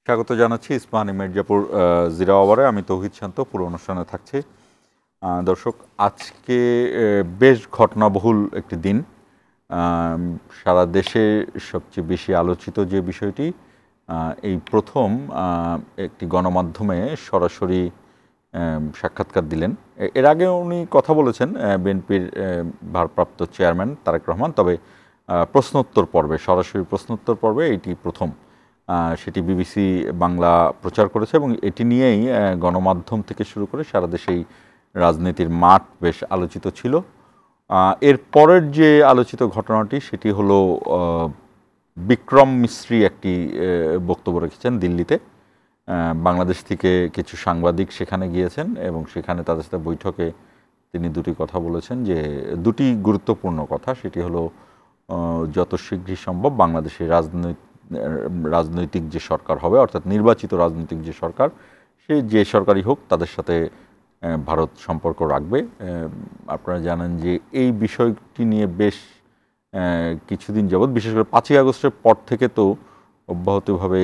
স্বাগত জানাচ্ছি ইস্পাহানি মির্জাপুর জিরা ওভারে। আমি তৌহিদ শান্ত, পুরো অনুষ্ঠানে থাকছি। দর্শক, আজকে বেশ ঘটনাবহুল একটি দিন। সারা দেশে সবচেয়ে বেশি আলোচিত যে বিষয়টি, এই প্রথম একটি গণমাধ্যমে সরাসরি সাক্ষাৎকার দিলেন। এর আগে উনি কথা বলেছেন বিএনপির ভারপ্রাপ্ত চেয়ারম্যান তারেক রহমান, তবে প্রশ্নোত্তর পর্বে, সরাসরি প্রশ্নোত্তর পর্বে এটি প্রথম। সেটি বিবিসি বাংলা প্রচার করেছে এবং এটি নিয়েই গণমাধ্যম থেকে শুরু করে সারা দেশেই রাজনীতির মাঠ বেশ আলোচিত ছিল। এর পরের যে আলোচিত ঘটনাটি সেটি হলো বিক্রম মিস্ত্রি একটি বক্তব্য রেখেছেন দিল্লিতে। বাংলাদেশ থেকে কিছু সাংবাদিক সেখানে গিয়েছেন এবং সেখানে তাদের সাথে বৈঠকে তিনি দুটি কথা বলেছেন, যে দুটি গুরুত্বপূর্ণ কথা। সেটি হলো যত শীঘ্রই সম্ভব বাংলাদেশের রাজনৈতিক যে সরকার হবে, অর্থাৎ নির্বাচিত রাজনৈতিক যে সরকার, সে যে সরকারই হোক তাদের সাথে ভারত সম্পর্ক রাখবে। আপনারা জানেন যে এই বিষয়টি নিয়ে বেশ কিছুদিন যাবৎ, বিশেষ করে 5ই আগস্টের পর থেকে তো অব্যাহতভাবে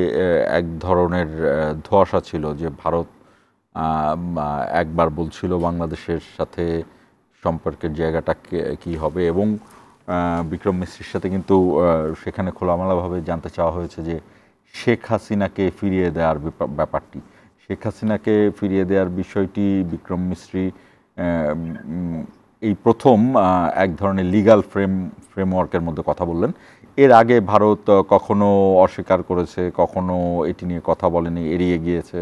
এক ধরনের ধোঁয়াশা ছিল যে ভারত একবার বলছিল বাংলাদেশের সাথে সম্পর্কের জায়গাটা কী হবে, এবং বিক্রম মিস্ত্রির সাথে কিন্তু সেখানে খোলামেলাভাবে জানতে চাওয়া হয়েছে যে শেখ হাসিনাকে ফিরিয়ে দেওয়ার ব্যাপারটি। শেখ হাসিনাকে ফিরিয়ে দেওয়ার বিষয়টি বিক্রম মিস্ত্রি এই প্রথম এক ধরনের লিগ্যাল ফ্রেমওয়ার্কের মধ্যে কথা বললেন। এর আগে ভারত কখনো অস্বীকার করেছে, কখনো এটি নিয়ে কথা বলেনি, এড়িয়ে গিয়েছে।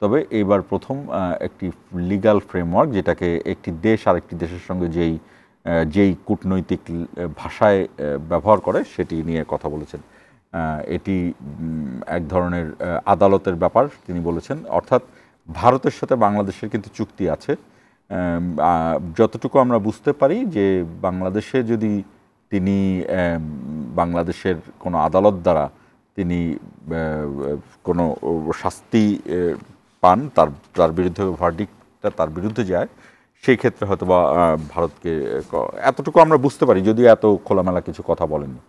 তবে এইবার প্রথম একটি লিগ্যাল ফ্রেমওয়ার্ক, যেটাকে একটি দেশ আরেকটি দেশের সঙ্গে যেই কূটনৈতিক ভাষায় ব্যবহার করে সেটি নিয়ে কথা বলেছেন। এটি এক ধরনের আদালতের ব্যাপার তিনি বলেছেন, অর্থাৎ ভারতের সাথে বাংলাদেশের কিন্তু চুক্তি আছে। যতটুকু আমরা বুঝতে পারি যে বাংলাদেশে যদি তিনি বাংলাদেশের কোনো আদালত দ্বারা তিনি কোনো শাস্তি পান, তার বিরুদ্ধে ভার্ডিক্টটা তার বিরুদ্ধে যায়, সেই ক্ষেত্রে হয়তো বা ভারতকে, এতটুকু আমরা বুঝতে পারি, যদিও এত খোলামেলা কিছু কথা বলেননি।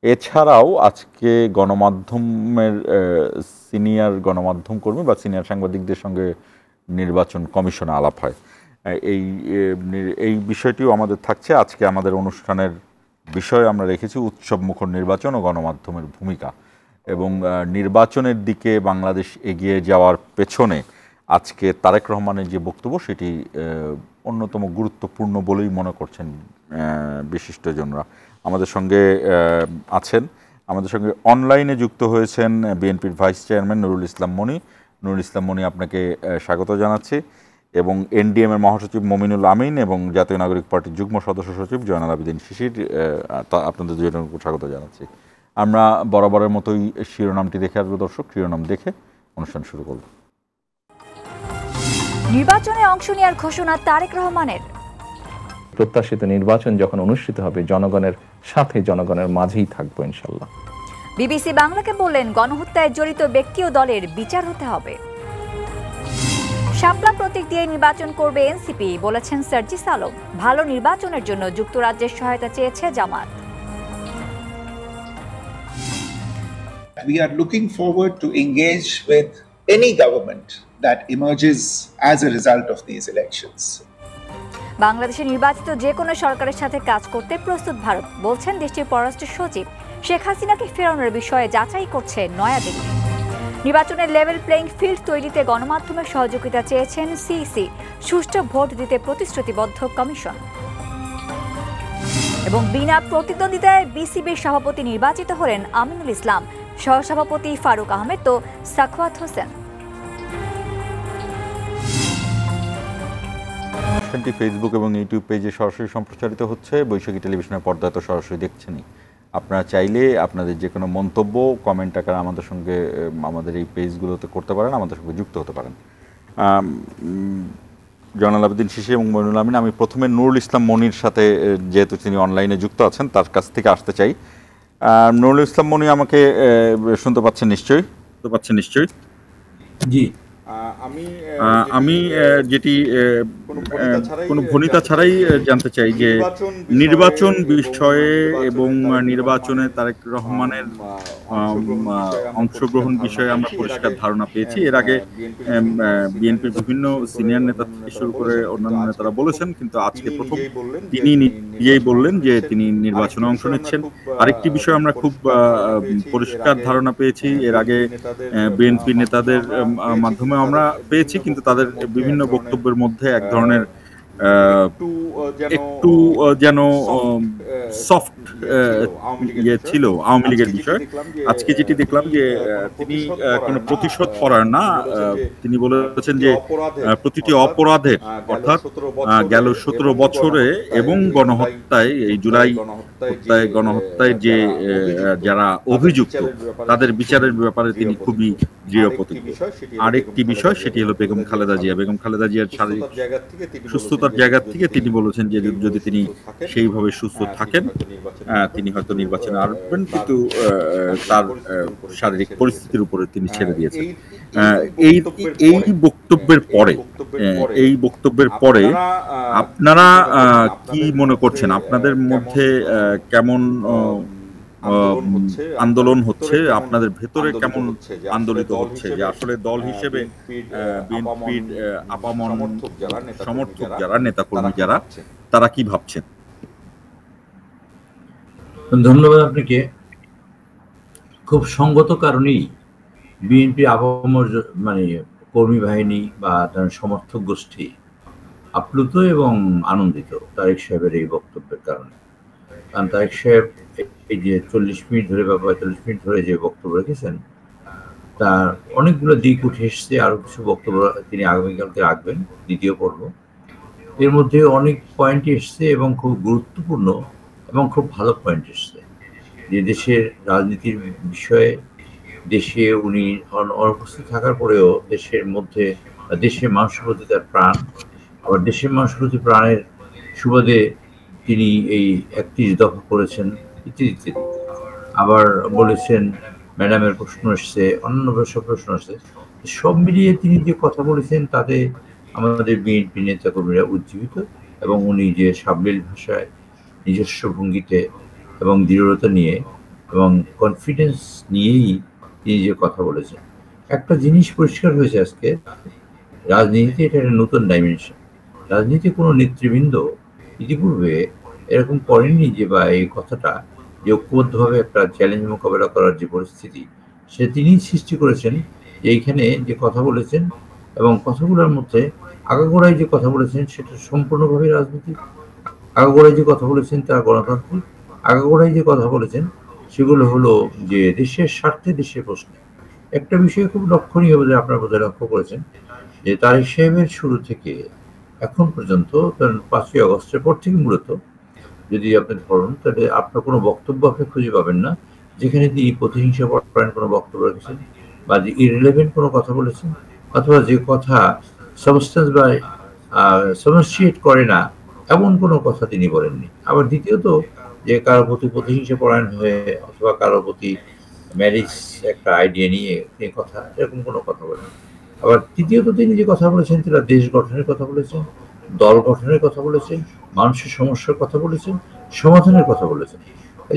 এছাড়াও আজকে গণমাধ্যমের সিনিয়র গণমাধ্যম কর্মী বা সিনিয়র সাংবাদিকদের সঙ্গে নির্বাচন কমিশনে আলাপ হয়। এই বিষয়টিও আমাদের থাকছে। আজকে আমাদের অনুষ্ঠানের বিষয় আমরা রেখেছি উৎসবমুখর নির্বাচন ও গণমাধ্যমের ভূমিকা, এবং নির্বাচনের দিকে বাংলাদেশ এগিয়ে যাওয়ার পেছনে আজকে তারেক রহমানের যে বক্তব্য সেটি অন্যতম গুরুত্বপূর্ণ বলেই মনে করছেন বিশিষ্টজনরা। আমাদের সঙ্গে আছেন, আমাদের সঙ্গে অনলাইনে যুক্ত হয়েছেন বিএনপির ভাইস চেয়ারম্যান নুরুল ইসলাম মনি। নুরুল ইসলাম মনি, আপনাকে স্বাগত জানাচ্ছি, এবং এনডিএমের মহাসচিব মমিনুল আমিন এবং জাতীয় নাগরিক পার্টির যুগ্ম সদস্য সচিব জয়নাল আবেদিন শিশির, আপনাদের দুজনকে স্বাগত জানাচ্ছি। আমরা বরাবরের মতোই শিরোনামটি দেখে আসবো দর্শক, শিরোনাম দেখে অনুষ্ঠান শুরু করব। নির্বাচনে অংশ নেওয়ার ঘোষণা তারেক রহমানের। প্রত্যাশিত নির্বাচন যখন অনুষ্ঠিত হবে জনগণের সাথে, জনগণের মাঝেই থাকবো ইনশাল্লাহ। বিবিসি বাংলাকে বললেন, গণহত্যায় জড়িত ব্যক্তি ও দলের বিচার হতে হবে। শাপলা প্রতীক দিয়ে নির্বাচন করবে এনসিপি, বলেছেন সার্জিস আলম। ভালো নির্বাচনের জন্য যুক্তরাজ্যের সহায়তা চেয়েছে জামাত। We are looking forward to engage with any government that emerges as a result of these elections. বাংলাদেশে নির্বাচিত যে কোনো সরকারের সাথে কাজ করতে প্রস্তুত ভারত, বলছেন দেশটির পররাষ্ট্র সচিব। শেখ হাসিনাকে ফেরানোর বিষয়ে যাচাই করছে নয়াদিল্লি। নির্বাচনের লেভেল প্লেইং ফিল্ড তৈরিতে গণমাধ্যমের সহযোগিতা চেয়েছেন সিইসি। সুষ্ঠু ভোট দিতে প্রতিশ্রুতিবদ্ধ কমিশন। এবং বিনা প্রতিদ্বন্দ্বিতায় বিসিবির সভাপতি নির্বাচিত হলেন আমিনুল ইসলাম, সহসভাপতি ফারুক আহমেদ তো সাখাওয়াত হোসেন। অনুষ্ঠানটি ফেসবুক এবং ইউটিউব পেজে সরাসরি সম্প্রচারিত হচ্ছে। বৈশাখী টেলিভিশনের পর্দায় তো সরাসরি দেখছেনই। আপনারা চাইলে আপনাদের যে কোনো মন্তব্য কমেন্ট আকারে আমাদের সঙ্গে, আমাদের এই পেজগুলোতে করতে পারেন, আমাদের সঙ্গে যুক্ত হতে পারেন। জয়নাল আবেদিন শিশির এবং মইনুল আমিন, আমি প্রথমে নুরুল ইসলাম মনির সাথে, যেহেতু তিনি অনলাইনে যুক্ত আছেন, তার কাছ থেকে আসতে চাই। নুরুল ইসলাম মনি, আমাকে শুনতে পাচ্ছেন নিশ্চয়ই? জি। আমি যেটি কোনো ভনিতা ছাড়াই জানতে চাই যে নির্বাচন বিষয়ে এবং নির্বাচনে তারেক রহমানের অংশগ্রহণ বিষয়ে আমরা পরিষ্কার ধারণা পেয়েছি। এর আগে বিএনপির বিভিন্ন সিনিয়র নেতা থেকে শুরু করে অন্যান্য নেতারা বলেছেন, কিন্তু আজকে প্রথম তিনি নিজেই বললেন যে তিনি নির্বাচনে অংশ নিচ্ছেন। আরেকটি বিষয় আমরা খুব পরিষ্কার ধারণা পেয়েছি, এর আগে বিএনপি নেতাদের মাধ্যমে আমরা পেয়েছি, কিন্তু তাদের বিভিন্ন বক্তব্যের মধ্যে এক ধরনের একটু যেন সফট ইয়ে ছিল আওয়ামী লীগের বিষয়ে। আজকে যেটি দেখলাম যে তিনি কোনো প্রতিশোধ পরায়ণ না, তিনি বলেছেন যে প্রতিটি অপরাধের, অর্থাৎ গেল 17 বছরে এবং গণহত্যায়, এই জুলাই হত্যায় গণহত্যায় যে যারা অভিযুক্ত তাদের বিচারের ব্যাপারে তিনি খুবই দৃঢ় প্রতিজ্ঞ। আরেকটি বিষয় সেটি হলো বেগম খালেদা জিয়া। বেগম খালেদা জিয়ার শারীরিক সুস্থতার জায়গা থেকে তিনি বলেছেন যে যদি তিনি সেইভাবে সুস্থ থাকেন তিনি হয়তো নির্বাচনে আসবেন, কিন্তু তার শারীরিক পরিস্থিতির উপরে তিনি ছেড়ে দিয়েছেন। এই বক্তব্যের পরে আপনারা কি মনে করছেন? আপনাদের মধ্যে কেমন আন্দোলন হচ্ছে, আপনাদের ভেতরে কেমন আন্দোলিত হচ্ছে যে আসলে দল হিসেবে বিএনপির আপামর সমর্থক যারা, নেতাকর্মী যারা, তারা কি ভাবছেন? ধন্যবাদ আপনাকে। খুব সঙ্গত কারণেই বিএনপি আপামর মানে কর্মী বাহিনী বা তার সমর্থক গোষ্ঠী আপ্লুত এবং আনন্দিত তারেক সাহেবের এই বক্তব্যের কারণে। কারণ তারেক সাহেব এই যে 40 মিনিট ধরে বা 45 মিনিট ধরে যে বক্তব্য রেখেছেন তার অনেকগুলো দিক উঠে এসছে। আরো কিছু বক্তব্য তিনি আগামীকালকে রাখবেন, দ্বিতীয় পর্ব। এর মধ্যে অনেক পয়েন্ট এসছে এবং খুব গুরুত্বপূর্ণ এবং খুব ভালো পয়েন্ট এসছে যে দেশের রাজনীতির বিষয়ে দেশে উনি অনুপস্থিত থাকার পরেও দেশের মধ্যে দেশের মানুষের প্রতি তার প্রাণ, আবার দেশের মানুষের প্রতি প্রাণের সুবাদে তিনি এই 31 দফা করেছেন ইত্যাদি ইত্যাদি। আবার বলেছেন ম্যাডামের প্রশ্ন এসছে, অন্য সব প্রশ্ন আসছে। সব মিলিয়ে তিনি যে কথা বলেছেন তাতে আমাদের বিএনপি নেতাকর্মীরা উজ্জীবিত, এবং উনি যে সাবলীল ভাষায় নিজস্ব ভঙ্গিতে এবং দৃঢ়তা নিয়ে এবং কনফিডেন্স নিয়েই তিনি যে কথা বলেছেন। একটা জিনিস পরিষ্কার হয়েছে আজকে, রাজনীতিতে এটা একটা নতুন ডাইমেনশন। রাজনীতি কোনো নেতৃবৃন্দ ইতিপূর্বে এরকম করেননি যে, বা এই কথাটা যে ঐক্যবদ্ধভাবে একটা চ্যালেঞ্জ মোকাবেলা করার যে পরিস্থিতি সে তিনি সৃষ্টি করেছেন। যে এইখানে যে কথা বলেছেন এবং কথাগুলোর মধ্যে আগাগোড়ায় যে কথা বলেছেন সেটা সম্পূর্ণভাবে রাজনীতি। আগাগোড়ায় যে কথা বলেছেন তারা গণতান্ত্রিক। আগাগোড়ায় যে কথা বলেছেন সেগুলো হলো যে দেশের স্বার্থে, দেশের প্রশ্নে। একটা বিষয় খুব লক্ষণীয় বলে আপনারা বোধহয় লক্ষ্য করেছেন যে তারেক সাহেবের শুরু থেকে এখন পর্যন্ত 5ই আগস্টের পর থেকে মূলত যদি আপনি ধরুন তাহলে আপনার কোনো বক্তব্য আপনি খুঁজে পাবেন না যেখানে তিনি প্রতিহিংসা পরায়ণ কোনো বক্তব্য রেখেছেন বা যে ইররিলেভেন্ট কোনো কথা বলেছেন, অথবা যে কথা সাবস্টেন্স বা সাবস্টিটিউট করে না এমন কোনো কথা তিনি বলেননি। আবার দ্বিতীয়ত যে কারোর প্রতি প্রতিহিংসা পরায়ণ হয়ে অথবা কারোর প্রতি ম্যারেজ একটা আইডিয়া নিয়ে তিনি কথা, এরকম কোনো কথা বলেন। আবার তৃতীয়ত তিনি যে কথা বলেছেন তারা দেশ গঠনের কথা বলেছেন, দল গঠনের কথা বলেছেন, মানুষের সমস্যার কথা বলেছেন, সমাধানের কথা বলেছেন।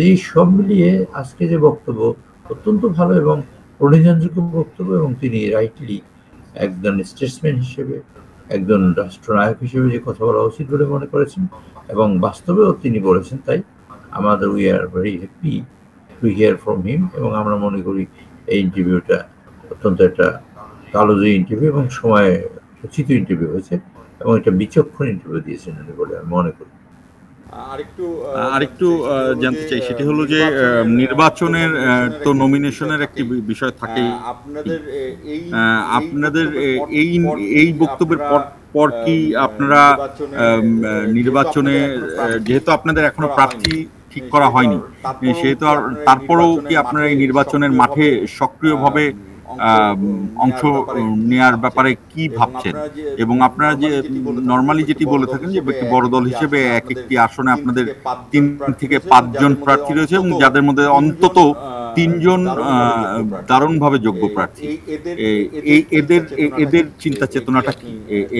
এই সব মিলিয়ে আজকে যে বক্তব্য অত্যন্ত ভালো এবং প্রণীতযোগ্য বক্তব্য, এবং তিনি রাইটলি একজন স্টেটসম্যান হিসেবে, একজন রাষ্ট্রনায়ক হিসেবে যে কথা বলা উচিত বলে মনে করেছেন এবং বাস্তবেও তিনি বলেছেন। তাই আমাদের we are very happy to here from him, এবং আমরা মনে করি এই ইন্টারভিউটা অত্যন্ত একটা কালোজয়ী ইন্টারভিউ এবং সময় উচিত ইন্টারভিউ হয়েছে এবং এটা বিচক্ষণ ইন্টারভিউ দিয়েছেন বলে আমি মনে করি। আরেকটু জানতে চাই, সেটি হলো যে নির্বাচনের তো নমিনেশনের একটি বিষয় থাকেই। আপনাদের এই বক্তব্যের পর কি আপনারা নির্বাচনে, যেহেতু আপনাদের এখনো প্রার্থী ঠিক করা হয়নি, সেহেতু তারপরেও কি আপনারা এই নির্বাচনের মাঠে সক্রিয়ভাবে অংশ নেয়ার ব্যাপারে কি ভাবছেন, এবং আপনারা যে নর্মালি যেটি বলে থাকেন যে একটি বড় দল হিসেবে এক একটি আসনে আপনাদের 3 থেকে 5 জন প্রার্থী রয়েছে এবং যাদের মধ্যে অন্তত 3 জন দারুণভাবে যোগ্য প্রার্থী, এদের চিন্তা চেতনাটা কি,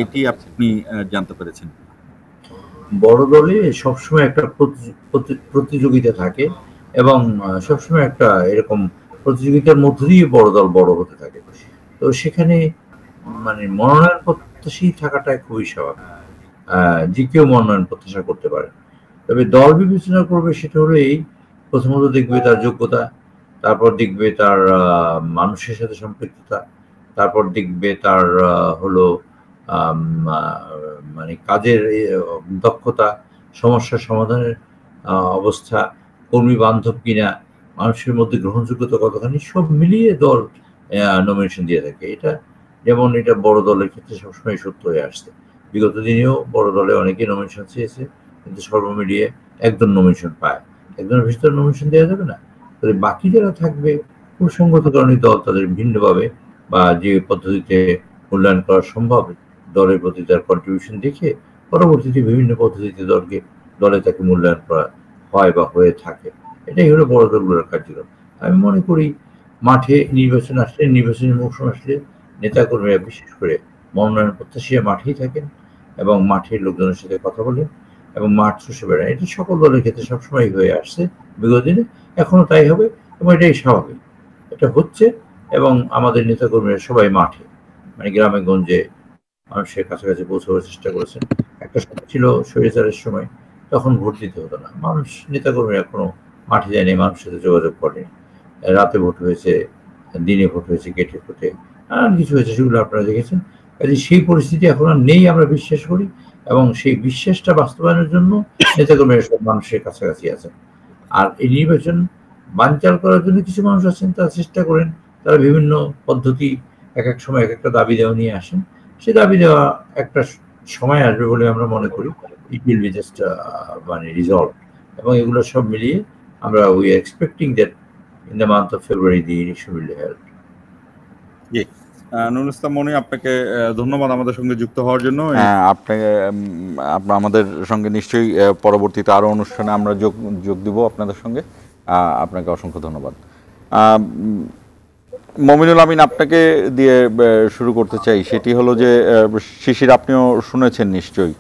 এটি আপনি জানতে পেরেছেন? বড় দলে সবসময় একটা প্রতিযোগিতা থাকে এবং সবসময় একটা এরকম প্রতিযোগিতার মধ্য দিয়ে বড় দল বড় হতে থাকে। তো সেখানে মানে মনোনয়ন প্রত্যাশী থাকাটাই খুবই স্বাভাবিক, যে কেউ মনোনয়ন প্রত্যাশা করতে পারে। তবে দল বিবেচনা করবে সেটা হলো এই, প্রথমত দেখবে তার যোগ্যতা, তারপর দেখবে তার মানুষের সাথে সম্পৃক্ততা, তারপর দেখবে তার হলো মানে কাজের দক্ষতা, সমস্যার সমাধানের অবস্থা, কর্মী বান্ধব কিনা, মানুষের মধ্যে গ্রহণযোগ্যতা কতখানি, সব মিলিয়ে দল নমিনেশন দিয়ে থাকে। এটা যেমন এটা বড় দলের ক্ষেত্রে সবসময় সত্য হয়ে আসছে। বিগত দিনেও বড় দলে অনেকে নমিনেশন চেয়েছে, কিন্তু সর্ব মিলিয়ে একজন নমিনেশন পায়। একজনের ভিতরে নমিনেশন দেওয়া যাবে না, তাহলে বাকি যারা থাকবে খুব সঙ্গত কারণে দল তাদের ভিন্নভাবে বা যে পদ্ধতিতে মূল্যায়ন করা সম্ভব দলের প্রতি তার কন্ট্রিবিউশন দেখে পরবর্তীতে বিভিন্ন পদ্ধতিতে দলে তাকে মূল্যায়ন করা হয় বা হয়ে থাকে। এটাই হলো বড় দলগুলোর কার্যক্রম। আমি মনে করি মাঠে নির্বাচন আসলে, নির্বাচনী মৌসুম আসলে নেতাকর্মীরা বিশেষ করে মনোনয়ন প্রত্যাশীরা মাঠেই থাকেন এবং মাঠের লোকজনের সাথে কথা বলেন এবং মাঠ চষে বেড়ান। এটি সকল দলের ক্ষেত্রে সবসময় হয়ে আসছে বিগত দিনে, এখনো তাই হবে এবং এটাই স্বাভাবিক, এটা হচ্ছে। এবং আমাদের নেতাকর্মীরা সবাই মাঠে, মানে গ্রামে গঞ্জে মানুষের কাছাকাছি পৌঁছাবার চেষ্টা করেছেন। একটা সময় ছিল স্বৈরাচারের সময়, তখন ভোট দিতে হতো না, মানুষ নেতাকর্মীরা এখনো মাঠে যায়নি, মানুষের সাথে যোগাযোগ করেনি। রাতে ভোট হয়েছে, দিনে ভোট হয়েছে, গেটে ভোটে নানান কিছু হয়েছে, সেগুলো আপনারা দেখেছেন। কাজে সেই পরিস্থিতি এখন আর নেই আমরা বিশ্বাস করি, এবং সেই বিশ্বাসটা বাস্তবায়নের জন্য নেতাকর্মীরা সব মানুষের কাছাকাছি আছেন। আর এই নির্বাচন বানচাল করার জন্য কিছু মানুষ আছেন, তারা চেষ্টা করেন, তারা বিভিন্ন পদ্ধতি এক এক সময় এক একটা দাবি দেওয়া নিয়ে আসেন। সে দাবি দেওয়া একটা সময় আসবে বলে আমরা মনে করি, ইট উইল বি জাস্ট মানে রিজলভ। এবং এগুলো সব মিলিয়ে আমরা we are expecting that in the month of February the election will be held. জি, নুরুল ইসলাম মনি, আপনাকে ধন্যবাদ আমাদের সঙ্গে যুক্ত হওয়ার জন্য। আপনাকে আমাদের সঙ্গে নিশ্চয়ই পরবর্তীতে আরও অনুষ্ঠানে আমরা যোগ দিব আপনাদের সঙ্গে। আপনাকে অসংখ্য ধন্যবাদ। মমিনুল আমিন, আপনাকে দিয়ে শুরু করতে চাই। সেটি হলো যে শিশির, আপনিও শুনেছেন নিশ্চয়ই,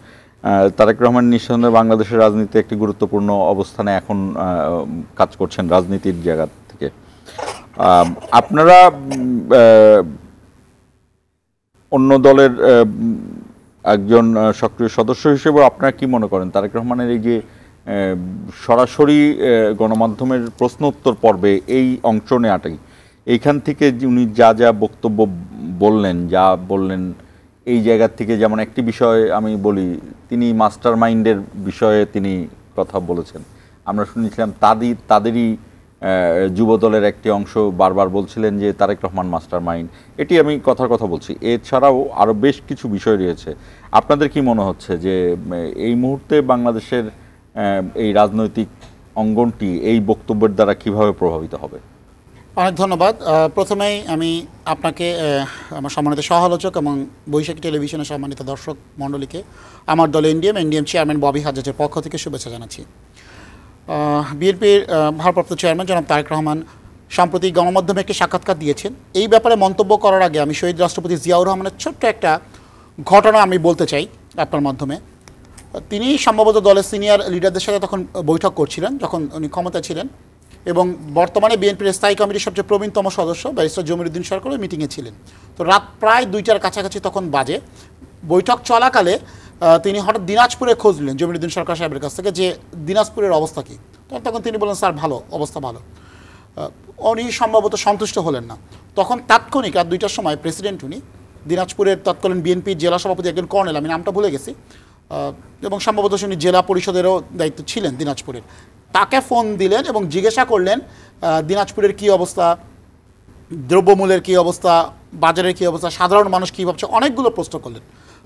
তারেক রহমান নিঃসন্দেহে বাংলাদেশের রাজনীতিতে একটি গুরুত্বপূর্ণ অবস্থানে এখন কাজ করছেন রাজনীতির জায়গা থেকে। আপনারা অন্য দলের একজন সক্রিয় সদস্য হিসেবে আপনারা কি মনে করেন তারেক রহমানের এই যে সরাসরি গণমাধ্যমের প্রশ্ন উত্তর পর্বে এই অংশ নেওয়াটাই, এইখান থেকে উনি যা যা বক্তব্য বললেন এই জায়গা থেকে, যেমন একটি বিষয় আমি বলি, তিনি মাস্টার মাইন্ডের বিষয়ে তিনি কথা বলেছেন। আমরা শুনেছিলাম তাদেরই যুব দলের একটি অংশ বারবার বলছিলেন যে তারেক রহমান মাস্টার মাইন্ড। এটি আমি কথার কথা বলছি, এছাড়াও আরও বেশ কিছু বিষয় রয়েছে। আপনাদের কি মনে হচ্ছে যে এই মুহূর্তে বাংলাদেশের এই রাজনৈতিক অঙ্গনটি এই বক্তব্যের দ্বারা কিভাবে প্রভাবিত হবে? অনেক ধন্যবাদ। প্রথমেই আমি আপনাকে, আমার সম্মানিত সহ-আলোচক এবং বৈশাখী টেলিভিশনের সম্মানিত দর্শক মণ্ডলীকে আমার দল এনডিএম চেয়ারম্যান ববি হাজ্জাজের পক্ষ থেকে শুভেচ্ছা জানাচ্ছি। বিএনপির ভারপ্রাপ্ত চেয়ারম্যান জনাব তারেক রহমান সম্প্রতি গণমাধ্যমে একটি সাক্ষাৎকার দিয়েছেন। এই ব্যাপারে মন্তব্য করার আগে আমি শহীদ রাষ্ট্রপতি জিয়াউর রহমানের ছোট্ট একটা ঘটনা আমি বলতে চাই আপনার মাধ্যমে। তিনি সম্ভবত দলের সিনিয়র লিডারদের সাথে তখন বৈঠক করছিলেন যখন উনি ক্ষমতা ছিলেন, এবং বর্তমানে বিএনপির স্থায়ী কমিটির সবচেয়ে প্রবীণতম সদস্য ব্যারিস্টার জমিরুদ্দিন সরকার ওই মিটিংয়ে ছিলেন। তো রাত প্রায় 2টার কাছাকাছি তখন বাজে। বৈঠক চলাকালে তিনি হঠাৎ দিনাজপুরে খোঁজ নিলেন জমিরুদ্দিন সরকার সাহেবের কাছ থেকে যে দিনাজপুরের অবস্থা কী। তখন তিনি বললেন, স্যার ভালো, অবস্থা ভালো। উনি সম্ভবত সন্তুষ্ট হলেন না। তখন তাৎক্ষণিক রাত 2টার সময় প্রেসিডেন্ট উনি দিনাজপুরের তৎকালীন বিএনপির জেলা সভাপতি একজন কর্নেল, আমি নামটা ভুলে গেছি, এবং সম্ভবত উনি জেলা পরিষদেরও দায়িত্ব ছিলেন দিনাজপুরের, তাকে ফোন দিলেন এবং জিজ্ঞাসা করলেন দিনাজপুরের কী অবস্থা, দ্রব্যমূল্যের কী অবস্থা, বাজারের কী অবস্থা, সাধারণ মানুষ কী ভাবছে, অনেকগুলো প্রশ্ন করলেন।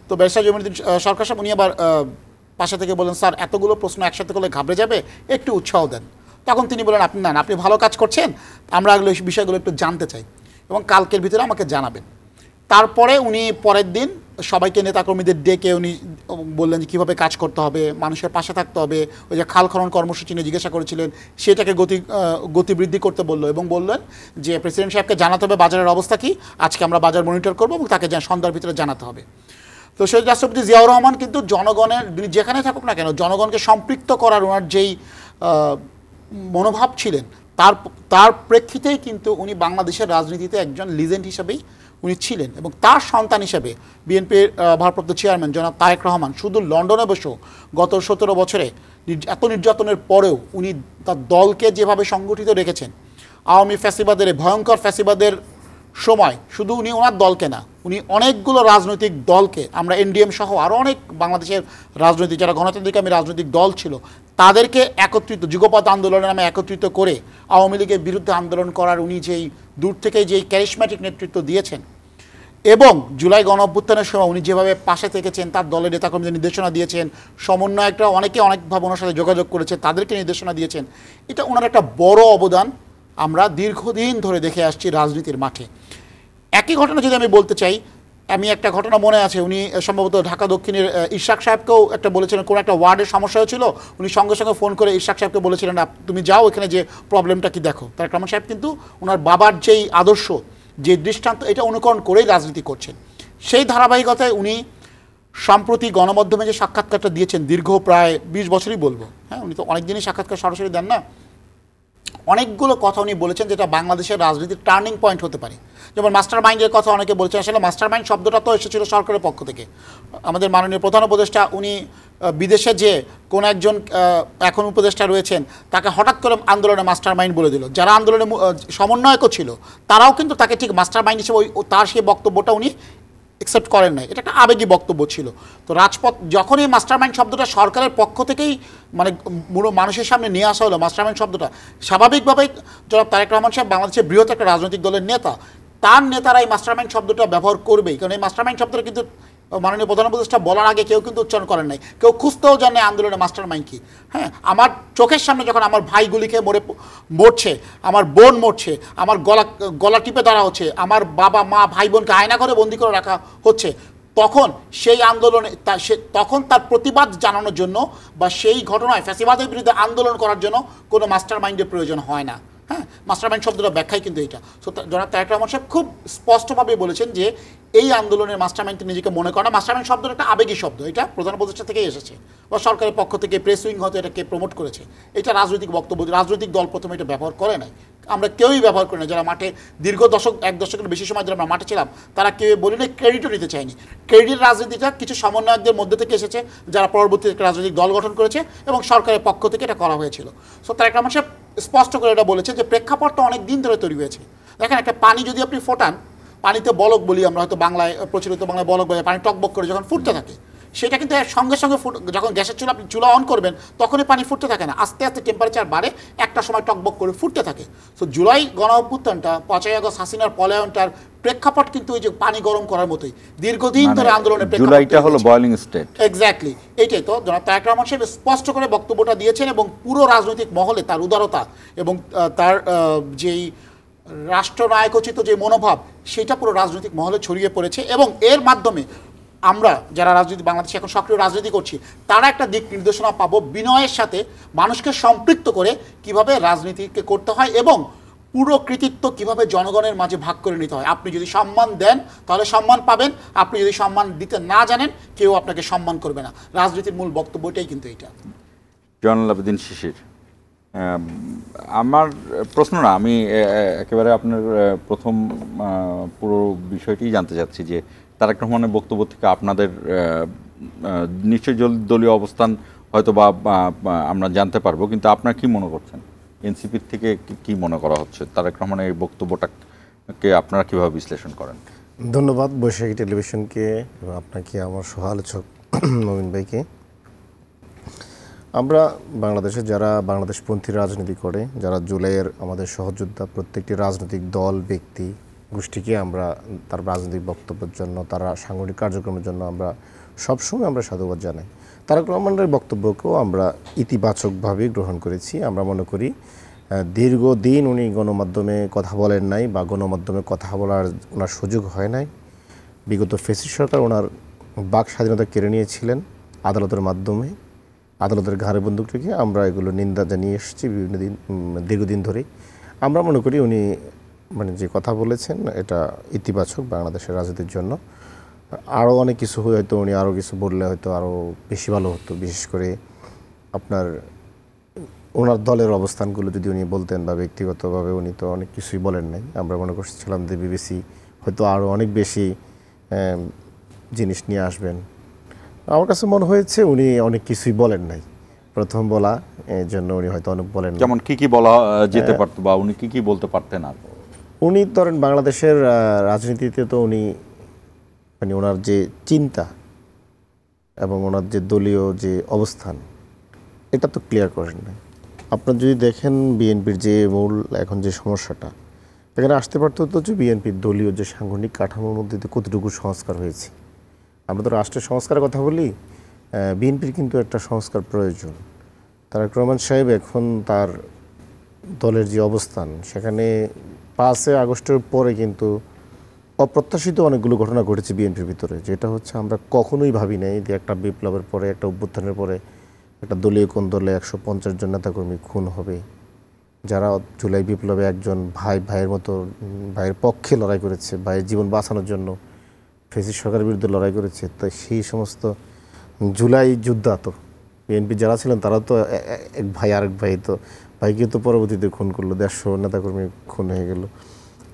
তো ব্যারিস্টার জমিরুদ্দিন সরকার সাহেব উনি আবার পাশে থেকে বলেন, স্যার এতগুলো প্রশ্ন একসাথে করলে ঘাবড়ে যাবে, একটু উৎসাহ দেন। তখন তিনি বলেন, আপনি ভালো কাজ করছেন, আমরা এগুলো বিষয়গুলো একটু জানতে চাই। এবং কালকের ভিতরে আমাকে জানাবেন। তারপরে উনি পরের দিন সবাইকে নেতাকর্মীদের ডেকে উনি বললেন যে কীভাবে কাজ করতে হবে, মানুষের পাশে থাকতে হবে। ওই যে খাল খনন কর্মসূচি নিয়ে জিজ্ঞাসা করেছিলেন, সেটাকে গতিবৃদ্ধি করতে বললো এবং বললেন যে প্রেসিডেন্ট সাহেবকে জানাতে হবে বাজারের অবস্থা কী, আজকে আমরা বাজার মনিটর করবো এবং তাকে সন্ধ্যার ভিতরে জানাতে হবে। তো সেই রাষ্ট্রপতি জিয়াউর রহমান কিন্তু জনগণের যেখানে থাকুক না কেন জনগণকে সম্পৃক্ত করার ওনার যেই মনোভাব ছিলেন তার প্রেক্ষিতেই কিন্তু উনি বাংলাদেশের রাজনীতিতে একজন লিজেন্ড হিসেবেই উনি ছিলেন। এবং তার সন্তান হিসেবে বিএনপির ভারপ্রাপ্ত চেয়ারম্যান জনাব তারেক রহমান শুধু লন্ডনে বসেও গত 17 বছরে এত নির্যাতনের পরেও উনি তার দলকে যেভাবে সংগঠিত রেখেছেন, আওয়ামী ফ্যাসিবাদের ভয়ঙ্কর ফ্যাসিবাদের সময় শুধু উনি ওনার দলকে না, উনি অনেকগুলো রাজনৈতিক দলকে, আমরা এনডিএম সহ আরও অনেক বাংলাদেশের রাজনৈতিক যারা গণতান্ত্রিকামী রাজনৈতিক দল ছিল তাদেরকে একত্রিত যুগপৎ আন্দোলনের নামে একত্রিত করে আওয়ামী লীগের বিরুদ্ধে আন্দোলন করার উনি যেই দূর থেকে যেই ক্যারিশম্যাটিক নেতৃত্ব দিয়েছেন এবং জুলাই গণঅভ্যুত্থানের সময় উনি যেভাবে পাশে থেকেছেন, তার দলের নেতাকর্মীদের নির্দেশনা দিয়েছেন, সমন্বয়করা অনেকভাবে ওনার সাথে যোগাযোগ করেছে, তাদেরকে নির্দেশনা দিয়েছেন, এটা ওনার একটা বড় অবদান আমরা দীর্ঘদিন ধরে দেখে আসছি রাজনীতির মাঠে। একই ঘটনা যদি আমি বলতে চাই, আমি একটা ঘটনা মনে আছে, উনি সম্ভবত ঢাকা দক্ষিণের ইশরাক সাহেবকেও একটা বলেছিলেন, কোনো একটা ওয়ার্ডের সমস্যা হয়েছিল, উনি সঙ্গে সঙ্গে ফোন করে ইশরাক সাহেবকে বলেছিলেন তুমি যাও এখানে যে প্রবলেমটা কি দেখো। তারেক রহমান সাহেব কিন্তু ওনার বাবার যেই আদর্শ, যে দৃষ্টান্ত, এটা অনুকরণ করেই রাজনীতি করছেন। সেই ধারাবাহিকতায় উনি সম্প্রতি গণমাধ্যমে যে সাক্ষাৎকারটা দিয়েছেন দীর্ঘ প্রায় 20 বছরই বলবো, হ্যাঁ, উনি তো অনেক দিনই সাক্ষাৎকার সরাসরি দেন না, অনেকগুলো কথা উনি বলেছেন যেটা বাংলাদেশের রাজনীতির টার্নিং পয়েন্ট হতে পারে। যেমন মাস্টার মাইন্ডের কথা অনেকে বলেছেন, আসলে মাস্টার মাইন্ড শব্দটা তো এসেছিল সরকারের পক্ষ থেকে। আমাদের মাননীয় প্রধান উপদেষ্টা উনি বিদেশে যে কোন একজন এখন উপদেষ্টা রয়েছেন তাকে হঠাৎ করে আন্দোলনে মাস্টার মাইন্ড বলে দিল, যারা আন্দোলনে সমন্বয়কও ছিল তারাও কিন্তু তাকে ঠিক মাস্টার মাইন্ড হিসেবে তার সেই বক্তব্যটা উনি অ্যাকসেপ্ট করেন নাই, এটা একটা আবেগী বক্তব্য ছিল। তো রাজপথ যখন এই মাস্টার মাইন্ড শব্দটা সরকারের পক্ষ থেকেই মানে পুরো মানুষের সামনে নিয়ে আসা হলো, মাস্টার মাইন্ড শব্দটা স্বাভাবিকভাবেই জনাব তারেক রহমান সাহেব বাংলাদেশের বৃহৎ একটা রাজনৈতিক দলের নেতা, তার নেতারা এই মাস্টার মাইন্ড শব্দটা ব্যবহার করবেই, কারণ এই মাস্টার মাইন্ড শব্দটা কিন্তু মাননীয় প্রধান উপদেষ্টা বলার আগে কেউ কিন্তু উচ্চারণ করেন নাই, কেউ খুঁজতেও জানে আন্দোলনে মাস্টার মাইন্ড কি। হ্যাঁ, আমার চোখের সামনে যখন আমার ভাইগুলি খেয়ে মরছে, আমার বোন মরছে, আমার গলা টিপে ধরা হচ্ছে, আমার বাবা মা ভাই বোনকে আয়না করে বন্দি করে রাখা হচ্ছে, তখন সেই আন্দোলনে তখন তার প্রতিবাদ জানানোর জন্য বা সেই ঘটনায় ফ্যাসিবাদের বিরুদ্ধে আন্দোলন করার জন্য কোনো মাস্টার মাইন্ডের প্রয়োজন হয় না। হ্যাঁ, মাস্টার মাইন্ড শব্দটা ব্যাখ্যাই কিন্তু এটা। সো জনাব তারেক রহমান সাহেব খুব স্পষ্টভাবে বলেছেন যে এই আন্দোলনের মাস্টার মাইন্ড নিজেকে মনে করে না। মাস্টার মাইন্ড শব্দটা একটা আবেগী শব্দ, এটা প্রধান উপদেষ্টা থেকেই এসেছে বা সরকারের পক্ষ থেকে প্রেস উইং হয়তো এটাকে প্রমোট করেছে, এটা রাজনৈতিক বক্তব্য, রাজনৈতিক দল প্রথমে এটা ব্যবহার করে নাই, আমরা কেউই ব্যবহার করি না, যারা মাঠে দীর্ঘ এক দশকের বেশি সময় যারা আমরা মাঠে ছিলাম তারা কেউ বলি না, ক্রেডিটও নিতে চায়নি। ক্রেডিট রাজনীতিটা কিছু সমন্বয়কদের মধ্যে থেকে এসেছে যারা পরবর্তীতে একটা রাজনৈতিক দল গঠন করেছে এবং সরকারের পক্ষ থেকে এটা করা হয়েছিল। সো তারেক রহমান সাহেব স্পষ্ট করে এটা বলেছে যে প্রেক্ষাপটটা অনেক দিন ধরে তৈরি হয়েছে। দেখেন, একটা পানি যদি আপনি ফোটান, পানিতে বলক বলি আমরা, হয়তো বাংলায় প্রচলিত বাংলায় বলক বলে, পানি টকবক করে যখন ফুটতে থাকে, সেটা কিন্তু সঙ্গে সঙ্গে যখন গ্যাসের চুলা আপনি চুলা অন করবেন তখনই পানি ফুটতে থাকে না, আস্তে আস্তে টেম্পারেচার বাড়ে, একটা সময় টকবক করে ফুটতে থাকে। সো জুলাই গণ অভ্যুত্থানটা 5 আগস্ট হাসিনার পলায়নটার প্রেক্ষাপট কিন্তু ওই যে পানি গরম করার মতোই দীর্ঘদিন ধরে আন্দোলনের জুলাইটা হলো বয়লিং স্টেট। এক্স্যাক্টলি, এইটাই তো জনাব তারেক রহমান সাহেব স্পষ্ট করে বক্তব্যটা দিয়েছেন এবং পুরো রাজনৈতিক মহলে তার উদারতা এবং তার যেই রাষ্ট্রনায়কোচিত যে মনোভাব সেটা পুরো রাজনৈতিক মহলে ছড়িয়ে পড়েছে এবং এর মাধ্যমে আমরা যারা রাজনীতি বাংলাদেশে এখন সক্রিয় রাজনীতি করছি তারা একটা দিক নির্দেশনা পাবো বিনয়ের সাথে মানুষকে সম্পৃক্ত করে কিভাবে রাজনীতিকে করতে হয় এবং পুরো কৃতিত্ব কিভাবে জনগণের মাঝে ভাগ করে নিতে হয়। আপনি যদি সম্মান দেন তাহলে সম্মান পাবেন, আপনি যদি সম্মান দিতে না জানেন কেউ আপনাকে সম্মান করবে না। রাজনীতির মূল বক্তব্যটাই কিন্তু এটা। জয়নুল আবেদিন শিশির, আমার প্রশ্ন না, আমি একেবারে আপনার প্রথম পুরো বিষয়টি জানতে চাচ্ছি যে তারেক রহমানের বক্তব্য থেকে আপনাদের নিশ্চয়ই দলীয় অবস্থান হয়তো বা আমরা জানতে পারবো, কিন্তু আপনার কি মনে করছেন, এনসিপির থেকে কি মনে করা হচ্ছে, তারেক রহমানের এই বক্তব্যটাকে আপনারা কীভাবে বিশ্লেষণ করেন? ধন্যবাদ বৈশাখী টেলিভিশনকে এবং আপনাকে, আমার সহ আলোচক নবীন ভাইকে। আমরা বাংলাদেশে যারা বাংলাদেশপন্থী রাজনীতি করে, যারা জুলাইয়ের আমাদের সহযোদ্ধা, প্রত্যেকটি রাজনৈতিক দল, ব্যক্তি, গোষ্ঠীকে আমরা তার রাজনৈতিক বক্তব্যের জন্য, তারা সাংগঠনিক কার্যক্রমের জন্য আমরা সবসময় আমরা সাধুবাদ জানাই। তারেক রহমানের বক্তব্যকেও আমরা ইতিবাচকভাবে গ্রহণ করেছি। আমরা মনে করি দীর্ঘদিন উনি গণমাধ্যমে কথা বলেন নাই বা গণমাধ্যমে কথা বলার ওনার সুযোগ হয় নাই। বিগত ফ্যাসিস্ট সরকার ওনার বাক স্বাধীনতা কেড়ে নিয়েছিলেন আদালতের মাধ্যমে, আদালতের ঘাড়ে বন্দুক রেখে। আমরা এগুলো নিন্দা জানিয়ে এসেছি দীর্ঘদিন ধরেই। আমরা মনে করি উনি মানে যে কথা বলেছেন এটা ইতিবাচক বাংলাদেশের রাজনীতির জন্য। আরও অনেক কিছু হয়তো উনি আরও কিছু বললে হয়তো আরও বেশি ভালো হতো। বিশেষ করে আপনার ওনার দলের অবস্থানগুলো যদি উনি বলতেন বা ব্যক্তিগতভাবে উনি তো অনেক কিছুই বলেন নাই। আমরা মনে করছিলাম যে বিবিসি হয়তো আরও অনেক বেশি জিনিস নিয়ে আসবেন। আমার কাছে মনে হয়েছে উনি অনেক কিছুই বলেন নাই, প্রথম বলা, এর জন্য উনি হয়তো অনেক বলেন না। যেমন কি বলা যেতে পারতো বা উনি কি বলতে পারতেন? আর উনি ধরেন বাংলাদেশের রাজনীতিতে তো উনি মানে ওনার যে চিন্তা এবং ওনার যে দলীয় যে অবস্থান এটা তো ক্লিয়ার করেন না। আপনার যদি দেখেন বিএনপির যে মূল এখন যে সমস্যাটা, এখানে আসতে পারতো তো যে বিএনপির দলীয় যে সাংগঠনিক কাঠামোর মধ্যে কতটুকু সংস্কার হয়েছে। আমরা তো রাষ্ট্রের সংস্কারের কথা বলি, বিএনপির কিন্তু একটা সংস্কার প্রয়োজন। তারেক রহমান সাহেব এখন তার দলের যে অবস্থান সেখানে 5 আগস্টের পরে কিন্তু অপ্রত্যাশিত অনেকগুলো ঘটনা ঘটেছে বিএনপির ভিতরে, যেটা হচ্ছে আমরা কখনোই ভাবি নাই যে একটা বিপ্লবের পরে, একটা অভ্যুত্থানের পরে একটা দলীয় কোন্দলে 150 জন নেতাকর্মী খুন হবে, যারা জুলাই বিপ্লবে একজন ভাইয়ের মতো ভাইয়ের পক্ষে লড়াই করেছে, ভাইয়ের জীবন বাঁচানোর জন্য ফ্যাসিস্ট সরকারের বিরুদ্ধে লড়াই করেছে। তাই সেই সমস্ত জুলাই যোদ্ধা তো বিএনপি যারা ছিলেন তারা তো এক ভাই আরেক ভাই তো ভাইকে তো পরবর্তীতে খুন করলো, 150 নেতাকর্মী খুন হয়ে গেল।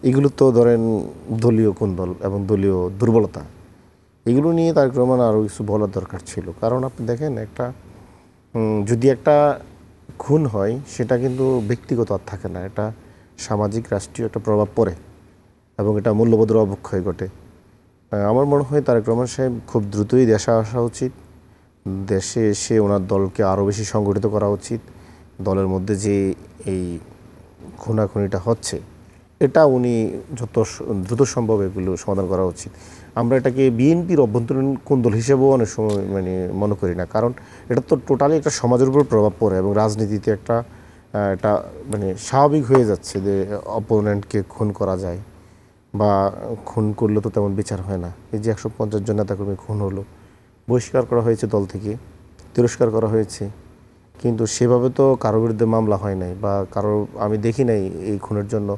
এগুলো তো ধরেন দলীয় কোন্দল এবং দলীয় দুর্বলতা, এগুলো নিয়ে তারেক রহমান আরও কিছু বলার দরকার ছিল। কারণ আপনি দেখেন একটা যদি একটা খুন হয় সেটা কিন্তু ব্যক্তিগত আর থাকে না, এটা সামাজিক রাষ্ট্রীয় একটা প্রভাব পড়ে এবং এটা মূল্যবোধের অবক্ষয় ঘটে। আমার মনে হয় তারেক রহমান সাহেব খুব দ্রুতই দেশে আসা উচিত, দেশে এসে ওনার দলকে আরও বেশি সংগঠিত করা উচিত। দলের মধ্যে যে এই খুনাখুনিটা হচ্ছে এটা উনি যত দ্রুত সম্ভব এগুলো সমাধান করা উচিত। আমরা এটাকে বিএনপির অভ্যন্তরীণ কোন্দল হিসেবেও অনেক সময় মানে মনে করি না, কারণ এটা তো টোটালি একটা সমাজের উপর প্রভাব পড়ে এবং রাজনীতিতে একটা এটা মানে স্বাভাবিক হয়ে যাচ্ছে যে অপোনেন্টকে খুন করা যায় বা খুন করলে তো তেমন বিচার হয় না। এই যে 150 জন নেতাকর্মী খুন হলো, বহিষ্কার করা হয়েছে দল থেকে, তিরস্কার করা হয়েছে, কিন্তু সেভাবে তো কারোর বিরুদ্ধে মামলা হয় নাই বা আমি দেখি নাই এই খুনের জন্য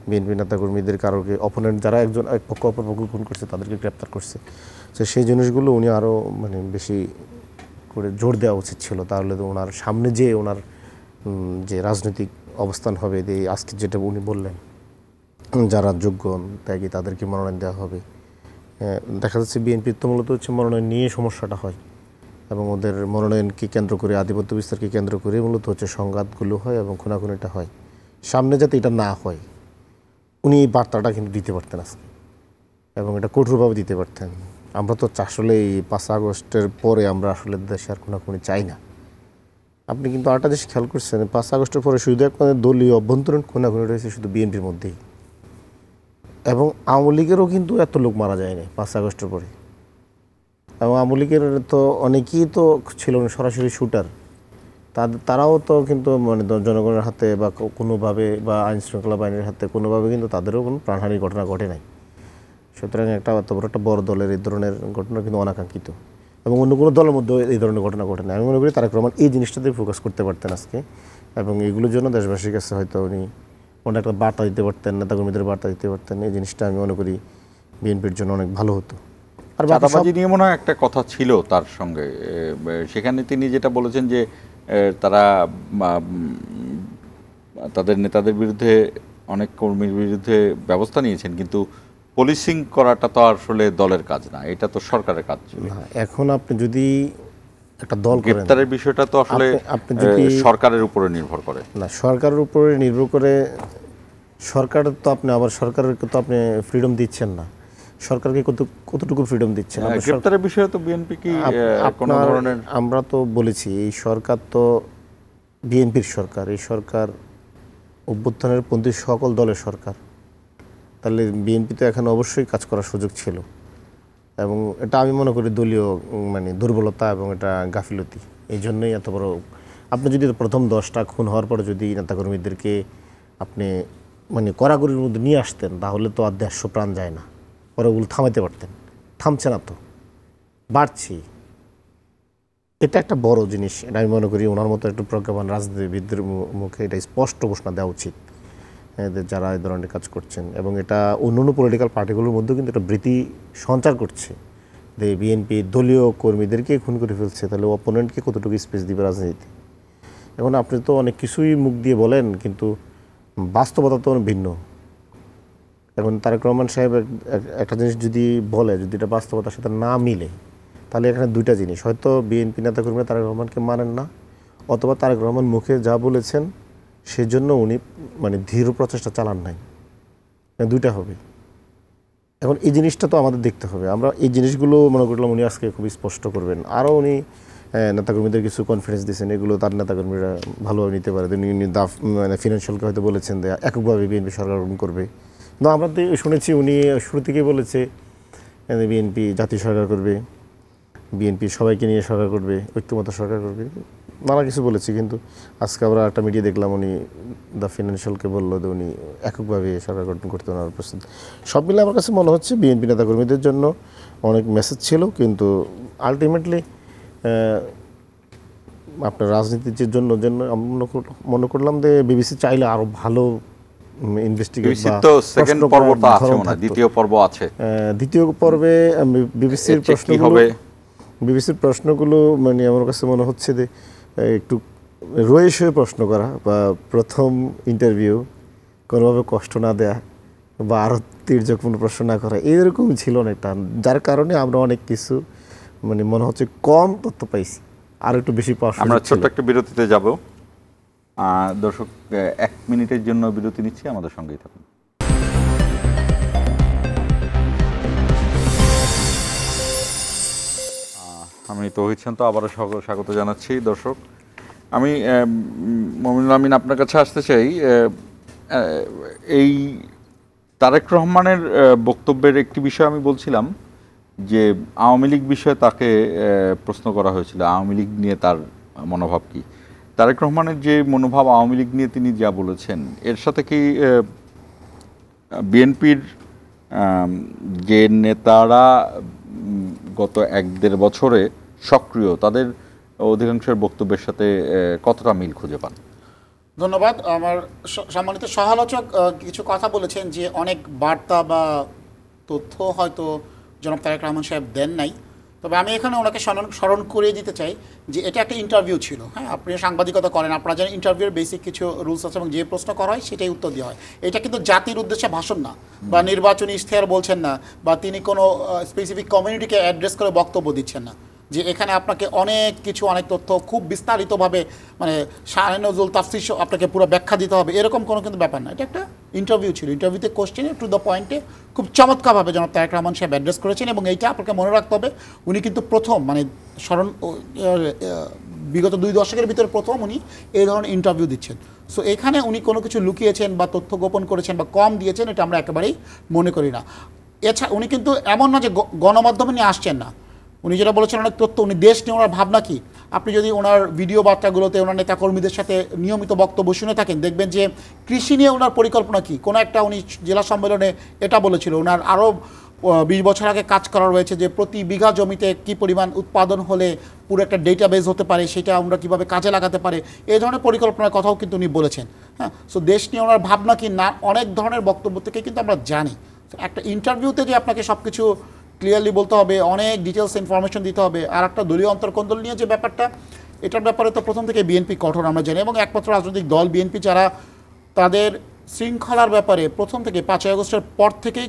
বিএনপি নেতাকর্মীদের কারোকে অপোনেন্ট যারা একজন এক পক্ষ অপর পক্ষ খুন করছে তাদেরকে গ্রেপ্তার করছে। তো সেই জিনিসগুলো উনি আরও মানে বেশি করে জোর দেওয়া উচিত ছিল। তাহলে তো ওনার সামনে যে ওনার যে রাজনৈতিক অবস্থান হবে, যে আজকে যেটা উনি বললেন যারা যোগ্য ত্যাগী তাদেরকে মনোনয়ন দেওয়া হবে। দেখা যাচ্ছে বিএনপির তো মূলত হচ্ছে মনোনয়ন নিয়ে সমস্যাটা হয় এবং ওদের মনোনয়নকে কেন্দ্র করে, আধিপত্য বিস্তারকে কেন্দ্র করে মূলত হচ্ছে সংঘাতগুলো হয় এবং খুনাখুনিটা হয়। সামনে যাতে এটা না হয় উনি এই বার্তাটা কিন্তু দিতে পারতেন আজকে এবং এটা কঠোরভাবে দিতে পারতেন। আমরা তো আসলে এই 5 আগস্টের পরে আমরা আসলে দেশে আর খুনাখুনি চাই না। আপনি কিন্তু আরেকটা জিনিস খেয়াল করছেন, 5 আগস্টের পরে শুধু আপনাদের দলীয় অভ্যন্তরীণ খুনাখুনি রয়েছে শুধু বিএনপির মধ্যেই, এবং আওয়ামী লীগেরও কিন্তু এত লোক মারা যায়নি 5 আগস্টের পরে। এবং আওয়ামী লীগের তো অনেকেই তো ছিল সরাসরি শুটার, তারাও তো কিন্তু মানে জনগণের হাতে বা কোনোভাবে বা আইন শৃঙ্খলা বাহিনীর হাতে কোনোভাবে কিন্তু তাদেরও কোনো প্রাণহানির ঘটনা ঘটে নাই। সুতরাং এত বড় একটা বড় দলের এই ধরনের ঘটনা কিন্তু অনাকাঙ্ক্ষিত এবং অন্য কোনো দলের মধ্যে এই ধরনের ঘটনা ঘটে না। আমি মনে করি তারেক রহমান এই জিনিসটাতে ফোকাস করতে পারতেন আজকে এবং এগুলোর জন্য দেশবাসীর কাছে হয়তো উনি অনেক একটা বার্তা দিতে পারতেন, নেতাকর্মীদের বার্তা দিতে পারতেন। এই জিনিসটা আমি মনে করি বিএনপির জন্য অনেক ভালো হতো। আর চাঁদাবাজি নিয়ে মনে হয় একটা কথা ছিল তার সঙ্গে, সেখানে তিনি যেটা বলেছেন যে তারা তাদের নেতাদের বিরুদ্ধে, অনেক কর্মীর বিরুদ্ধে ব্যবস্থা নিয়েছেন, কিন্তু পুলিশিং করাটা তো আসলে দলের কাজ না, এটা তো সরকারের কাজ ছিল। এখন আপনি যদি একটা দল করেন, গ্রেপ্তারের বিষয়টা তো আসলে আপনি যদি সরকারের উপরে নির্ভর করে না, সরকারের উপরে নির্ভর করে। সরকারের তো আপনি আবার সরকারের তো আপনি ফ্রিডম দিচ্ছেন না, সরকারকে কতটুকু ফ্রিডম দিচ্ছেন? গ্রেপ্তারের বিষয়ে তো বিএনপি কি কোনো ধরনের, আমরা তো বলেছি এই সরকার তো বিএনপির সরকার, এই সরকার অভ্যুত্থানের পন্থী সকল দলের সরকার, তাহলে বিএনপি তো এখানে অবশ্যই কাজ করার সুযোগ ছিল এবং এটা আমি মনে করি দলীয় মানে দুর্বলতা এবং এটা গাফিলতি, এই জন্যই এত বড় আপনি যদি প্রথম 10টা খুন হওয়ার পরে যদি নেতাকর্মীদেরকে আপনি মানে কড়াকড়ির মধ্যে নিয়ে আসতেন, তাহলে তো আর 150 প্রাণ যায় না, পরে ওগুলো থামাইতে পারতেন। থামছে না তো, বাড়ছি। এটা একটা বড় জিনিস। এটা আমি মনে করি ওনার মতো একটু প্রজ্ঞাবান রাজনীতিবিদদের মুখে এটা স্পষ্ট ঘোষণা দেওয়া উচিত, যারা এই ধরনের কাজ করছেন। এবং এটা অন্যান্য পলিটিক্যাল পার্টিগুলোর মধ্যেও কিন্তু একটা ভীতি সঞ্চার করছে যে বিএনপি দলীয় কর্মীদেরকে খুন করে ফেলছে, তাহলে অপোনেন্টকে কতটুকু স্পেস দিবে রাজনীতিতে। এখন আপনি তো অনেক কিছুই মুখ দিয়ে বলেন, কিন্তু বাস্তবতা তো অনেক ভিন্ন। এখন তারেক রহমান সাহেব একটা জিনিস যদি বলে, যদি এটা বাস্তবতার সাথে না মিলে, তাহলে এখানে দুইটা জিনিস, হয়তো বিএনপি নেতাকর্মীরা তারেক রহমানকে মানেন না, অথবা তারেক রহমান মুখে যা বলেছেন সেজন্য উনি মানে দৃঢ় প্রচেষ্টা চালান নাই, দুইটা হবে। এখন এই জিনিসটা তো আমাদের দেখতে হবে। আমরা এই জিনিসগুলো মনে করলাম উনি আজকে খুব স্পষ্ট করবেন। আরও উনি নেতাকর্মীদের কিছু কনফিডেন্স দিয়েছেন, এগুলো তার নেতাকর্মীরা ভালোভাবে নিতে পারে। উনি মানে ফিনান্সিয়ালকে হয়তো বলেছেন যে এককভাবে বিএনপি সরকার গঠন করবে, কিন্তু আমরা তো শুনেছি উনি শুরু থেকেই বলেছে বিএনপি জাতীয় সরকার করবে, বিএনপি সবাইকে নিয়ে সরকার করবে, ঐক্যমত্য সরকার করবে, নানা কিছু বলেছি। কিন্তু আজকে আমরা একটা মিডিয়া দেখলাম উনি দ্য ফিনান্সিয়ালকে বললো যে উনি এককভাবে সরকার গঠন করতে ওনার প্রস্তুত। সব মিলে আমার কাছে মনে হচ্ছে বিএনপি নেতাকর্মীদের জন্য অনেক মেসেজ ছিল, কিন্তু আলটিমেটলি আপনার রাজনীতির জন্য মনে করলাম যে বিবিসি চাইলে আরও ভালো ইনভেস্টিগেট তো সেকেন্ড পর্বটা আছে মনে হয়, দ্বিতীয় পর্ব আছে। দ্বিতীয় পর্বে বিবিসির প্রশ্নগুলো মানে আমার কাছে মনে হচ্ছে যে একটু রয়েস হয়ে প্রশ্ন করা, বা প্রথম ইন্টারভিউ কোনোভাবে কষ্ট না দেয়া, বা আরও তীর্যকপূর্ণ প্রশ্ন না করা, এরকম ছিল অনেকটা, যার কারণে আমরা অনেক কিছু মানে মনে হচ্ছে কম তথ্য পাইছি, আর একটু বেশি পাওয়া। আমরা ছোট্ট একটা বিরতিতে যাব। দর্শক 1 মিনিটের জন্য বিরতি নিচ্ছি, আমাদের সঙ্গেই থাকুন। আমি তৌহিদ শান্ত আবারও স্বাগত জানাচ্ছি। দর্শক, আমি মমিনুল আমিন আপনার কাছে আসতে চাই। এই তারেক রহমানের বক্তব্যের একটি বিষয় আমি বলছিলাম যে আওয়ামী লীগ বিষয়ে তাকে প্রশ্ন করা হয়েছিল, আওয়ামী লীগ নিয়ে তার মনোভাব কী। তারেক রহমানের যে মনোভাব আওয়ামী লীগ নিয়ে তিনি যা বলেছেন, এর সাথে কি বিএনপির যে নেতারা গত 1-1.5 বছরে সক্রিয়, তাদের অধিকাংশের বক্তব্যের সাথে কতটা মিল খুঁজে পান? ধন্যবাদ। আমার সম্মানিত সহালোচক কিছু কথা বলেছেন যে অনেক বার্তা বা তথ্য হয়তো জনাব তারেক রহমান সাহেব দেন নাই, তবে আমি এখানে ওনাকে স্মরণ করিয়ে দিতে চাই যে এটা একটা ইন্টারভিউ ছিল। হ্যাঁ, আপনি সাংবাদিকতা করেন, আপনারা জানেন ইন্টারভিউর বেসিক কিছু রুলস আছে এবং যে প্রশ্ন করা হয় সেটাই উত্তর দেওয়া হয়। এটা কিন্তু জাতির উদ্দেশ্যে ভাষণ না, বা নির্বাচনী ইশতেহার বলছেন না, বা তিনি কোনো স্পেসিফিক কমিউনিটিকে অ্যাড্রেস করে বক্তব্য দিচ্ছেন না, যে এখানে আপনাকে অনেক কিছু অনেক তথ্য খুব বিস্তারিতভাবে মানে শাহে নজরুল তাফসীর আপনাকে পুরো ব্যাখ্যা দিতে হবে, এরকম কোনো কিন্তু ব্যাপার না। এটা একটা ইন্টারভিউ ছিল। ইন্টারভিউতে কোশ্চেনে টু দ্য পয়েন্টে খুব চমৎকারভাবে জনাব তারেক রহমান সাহেব অ্যাড্রেস করেছেন, এবং এইটা আপনাকে মনে রাখতে হবে উনি কিন্তু প্রথম মানে বিগত 2 দশকের ভিতরে প্রথম উনি এই ধরনের ইন্টারভিউ দিচ্ছেন। সো এখানে উনি কোনো কিছু লুকিয়েছেন বা তথ্য গোপন করেছেন বা কম দিয়েছেন, এটা আমরা একেবারেই মনে করি না। এছাড়া উনি কিন্তু এমন না যে গণমাধ্যমে নিয়ে আসছেন না, উনি যেটা বলেছেন অনেক তথ্য, উনি দেশ নিয়ে ওনার ভাবনা কি, আপনি যদি ওনার ভিডিও বার্তাগুলোতে ওনার নেতাকর্মীদের সাথে নিয়মিত বক্তব্য শুনে থাকেন, দেখবেন যে কৃষি নিয়ে ওনার পরিকল্পনা কি। কোনো একটা উনি জেলা সম্মেলনে এটা বলেছিল, ওনার আরও 20 বছর আগে কাজ করা রয়েছে যে প্রতি বিঘা জমিতে কি পরিমাণ উৎপাদন হলে পুরো একটা ডেটাবেস হতে পারে, সেটা আমরা কীভাবে কাজে লাগাতে পারে, এই ধরনের পরিকল্পনার কথাও কিন্তু উনি বলেছেন। হ্যাঁ, সো দেশ নিয়ে ওনার ভাবনা কি না অনেক ধরনের বক্তব্য থেকে কিন্তু আমরা জানি। একটা ইন্টারভিউতে যে আপনাকে সব কিছু ক্লিয়ারলি বলতে হবে, অনেক ডিটেলস ইনফরমেশন দিতে হবে, আর একটা দলীয় অন্তর্কন্দল নিয়ে যে ব্যাপারটা, এটার ব্যাপারে তো প্রথম থেকে বিএনপি কঠোর আমরা জানি, এবং একমাত্র রাজনৈতিক দল বিএনপি যারা তাদের শৃঙ্খলার ব্যাপারে প্রথম থেকে 5ই আগস্টের পর থেকেই